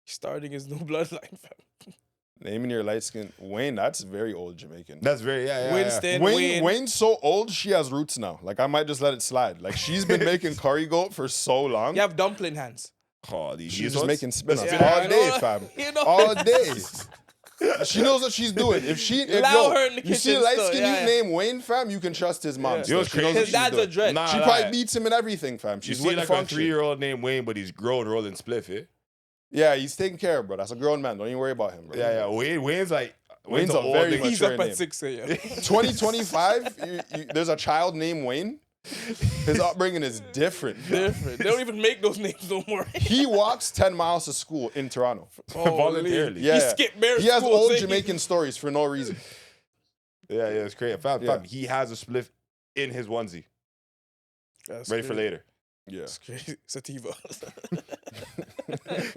Starting his new bloodline, fam. Naming your light skin Wayne, that's very old Jamaican. That's very, yeah. Winston, Wayne's so old, she has roots now. Like, I might just let it slide. Like, she's been making curry goat for so long. You have dumpling hands. Oh, these She's just ones? making spin-offs Yeah, all I day, know. fam. You know. All day. She knows what she's doing. If Allow her in the you see a kitchen light still, skin yeah, you yeah. name Wayne, fam, you can trust his mom. Yeah. still. You know what's She knows crazy? what His she's dad's doing. a dread. Nah, She nah, probably nah. beats him in everything, fam. You She's see with like the a function. 3-year-old named Wayne, but he's grown, rolling spliff, eh? Yeah, he's taking care of, bro. That's a grown man. Don't even worry about him, bro. Yeah. Wayne's like, Wayne's an a old very nigga. He's mature up name. at 6 a.m. 2025, there's a child named Wayne. His upbringing is different. Different. They don't even make those names no more. He walks 10 miles to school in Toronto. Voluntarily. Yeah, He skipped bare He has school old saying- Jamaican stories for no reason. Yeah, it's crazy. Fam, Yeah. he has a spliff in his onesie. That's Ready for crazy. later. Yeah. That's crazy. Sativa.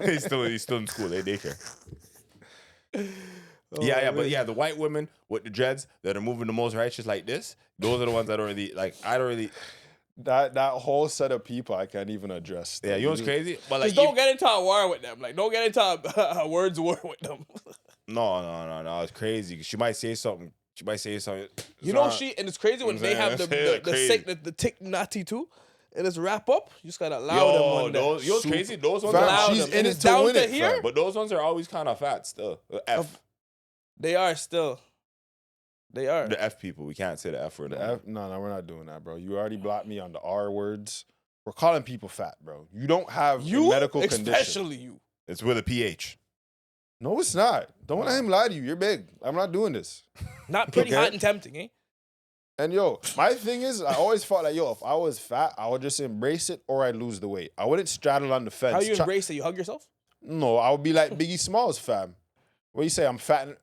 he's still in school. They daycare. Yeah, but yeah, the white women with the dreads that are moving the most righteous like this, those are the ones that don't really like. I don't really. That whole set of people I can't even address. Yeah, you know what's crazy? But like, Just don't get into a war with them. Like, don't get into a words war with them. no, it's crazy. She might say something. You know, and it's crazy when they have the tick natty too. And it's wrap up. You just gotta allow them one day. those, you know what's crazy? Those ones Fam, are Allow she's them. in And it it's to down win to it, here. fam. but those ones are always kind of fat still. The F, They are still. They are. the F people. We can't say the F word. No, we're not doing that, bro. You already blocked me on the R words. We're calling people fat, bro. You don't have a medical condition. Especially you. It's with a PH. No, it's not. Don't let him lie to you. You're big. I'm not doing this. Not pretty Okay. hot and tempting, eh? And yo, my thing is, I always felt like, yo, if I was fat, I would just embrace it or I'd lose the weight. I wouldn't straddle on the fence. How you embrace it? You hug yourself? No, I would be like Biggie Smalls, fam. What you say? I'm fat,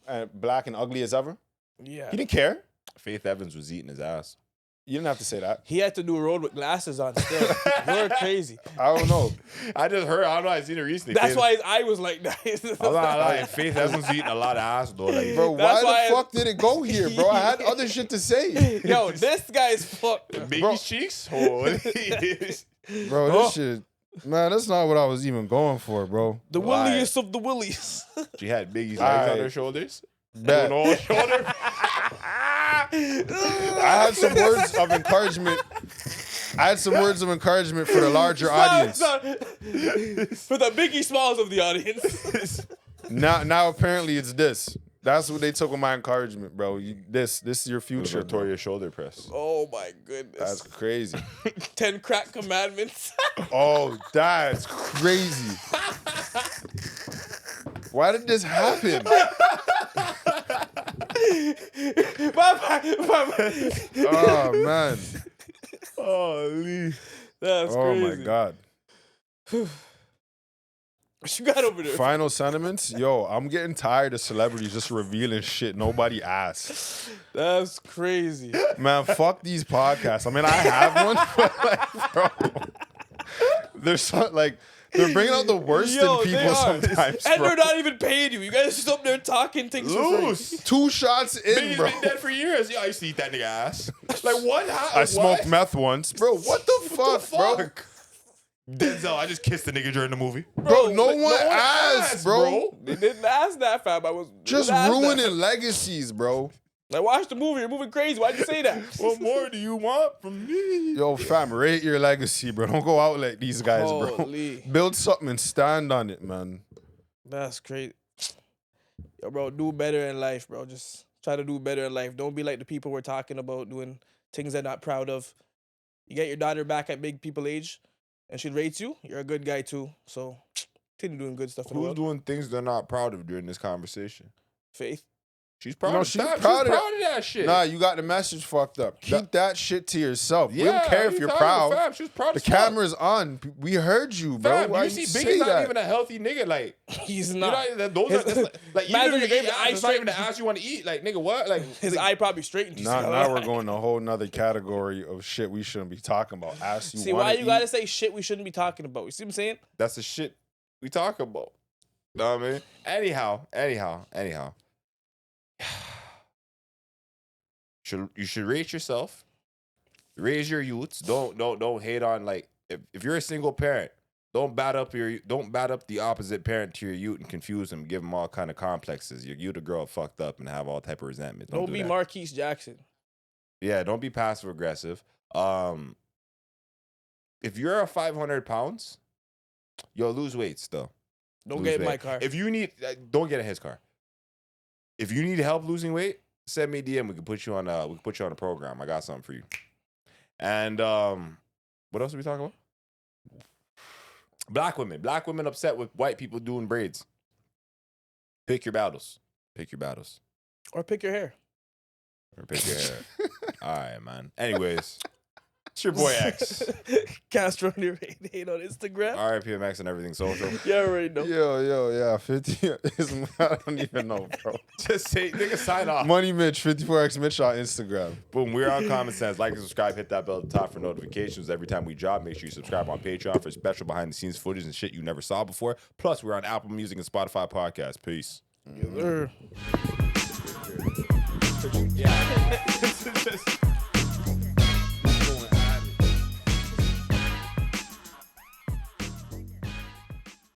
and black and ugly as ever. Yeah. He didn't care. Faith Evans was eating his ass. You didn't have to say that. He had to do a road with glasses on still. You're crazy. I don't know. I just heard. I don't know. I seen it recently. That's Faith- why his eye was like that. I'm not lying. Faith Evans was eating a lot of ass though. Like, Bro, That's why why the fuck did it go here, bro? I had other shit to say. Yo, this guy's fucked. baby Bro. cheeks. Holy. Bro, this shit, man, that's not what I was even going for, bro. The Why? williest of the willies. She had Biggie's legs Aight. on her shoulders. Bet. On all shoulder. I had some words of encouragement. I had some words of encouragement for the larger audience. For the Biggie Smalls of the audience. Now apparently it's this. That's what they took with my encouragement, bro. This is your future, bro. Victoria shoulder press. Oh my goodness. That's crazy. 10 crack commandments. Oh, that's crazy. Why did this happen? Bye-bye. Oh man. Holy. That's Oh crazy. my god. What you got over there? Final sentiments? Yo, I'm getting tired of celebrities just revealing shit nobody asked. That's crazy. Man, fuck these podcasts. I mean, I have one, but like, bro, there's some, like, they're bringing out the worst in people sometimes, and bro. they're not even paying you. You guys just up there talking things for Loose. free. 2 shots in, He's bro. been dead for years. Yeah, I used to eat that nigga ass. Like what? I smoked meth once, bro. What the fuck, bro? Denzel, I just kissed the nigga during the movie. Bro, no like, one asked, bro. They didn't ask that, fam. I was Just didn't ask ruining that. legacies, bro. Like, watch the movie. You're moving crazy. Why'd you say that? What more do you want from me? Yo, fam, rate your legacy, bro. Don't go out like these guys, bro. Holy. Build something and stand on it, man. That's crazy. Yo, bro, do better in life, bro. Just try to do better in life. Don't be like the people we're talking about doing things they're not proud of. You get your daughter back at big people age, and she rates you. You're a good guy, too. So, continue doing good stuff in the Who's world. doing things they're not proud of during this conversation? Faith. She's proud No, of she's that. proud She's of proud of that shit. Nah, you got the message fucked up. Keep that shit to yourself. We don't care what if you you're talking about, proud. fam? She was proud The as fuck. camera's on. We heard you, bro. Fam, Why you see, say Biggie's not that? even a healthy nigga. Like, He's you not. know, those are that's like Man, even if the you game, eat the eye ass, it's not even the straight- ass you want to eat. Like, nigga, what? Like, His eye probably straightened. You see, Now we're going to a whole nother category of shit we shouldn't be talking about. Ask you See, wanna why you eat. gotta say shit we shouldn't be talking about? You see what I'm saying? that's the shit we talk about. Know what I mean? Anyhow. You should rate yourself. Raise your youths. Don't hate on, like, if you're a single parent, don't bat up the opposite parent to your youth and confuse them, give them all kind of complexes. You the girl fucked up and have all type of resentment. Don't do be that. Marquise Jackson. Yeah, don't be passive aggressive. If you're a 500 pounds, yo, lose weight still. Don't Lose get in my weight. car. If you need, don't get in his car. If you need help losing weight, send me a DM. We can put you on a program. I got something for you. And what else are we talking about? Black women upset with white people doing braids. Pick your battles. Or pick your hair. Or pick your hair. All right, man. Anyways, it's your boy X. Castro hate on Instagram. RIPMX and everything social. You already know. Yo, yeah. 50 is, I don't even know, bro. Just say, nigga, sign off. Money Mitch, 54X Mitch on Instagram. Boom, we're on Common Sense. Like and subscribe, hit that bell at the top for notifications every time we drop. Make sure you subscribe on Patreon for special behind the scenes footage and shit you never saw before. Plus, we're on Apple Music and Spotify podcasts. Peace. Yes, sir. Yeah.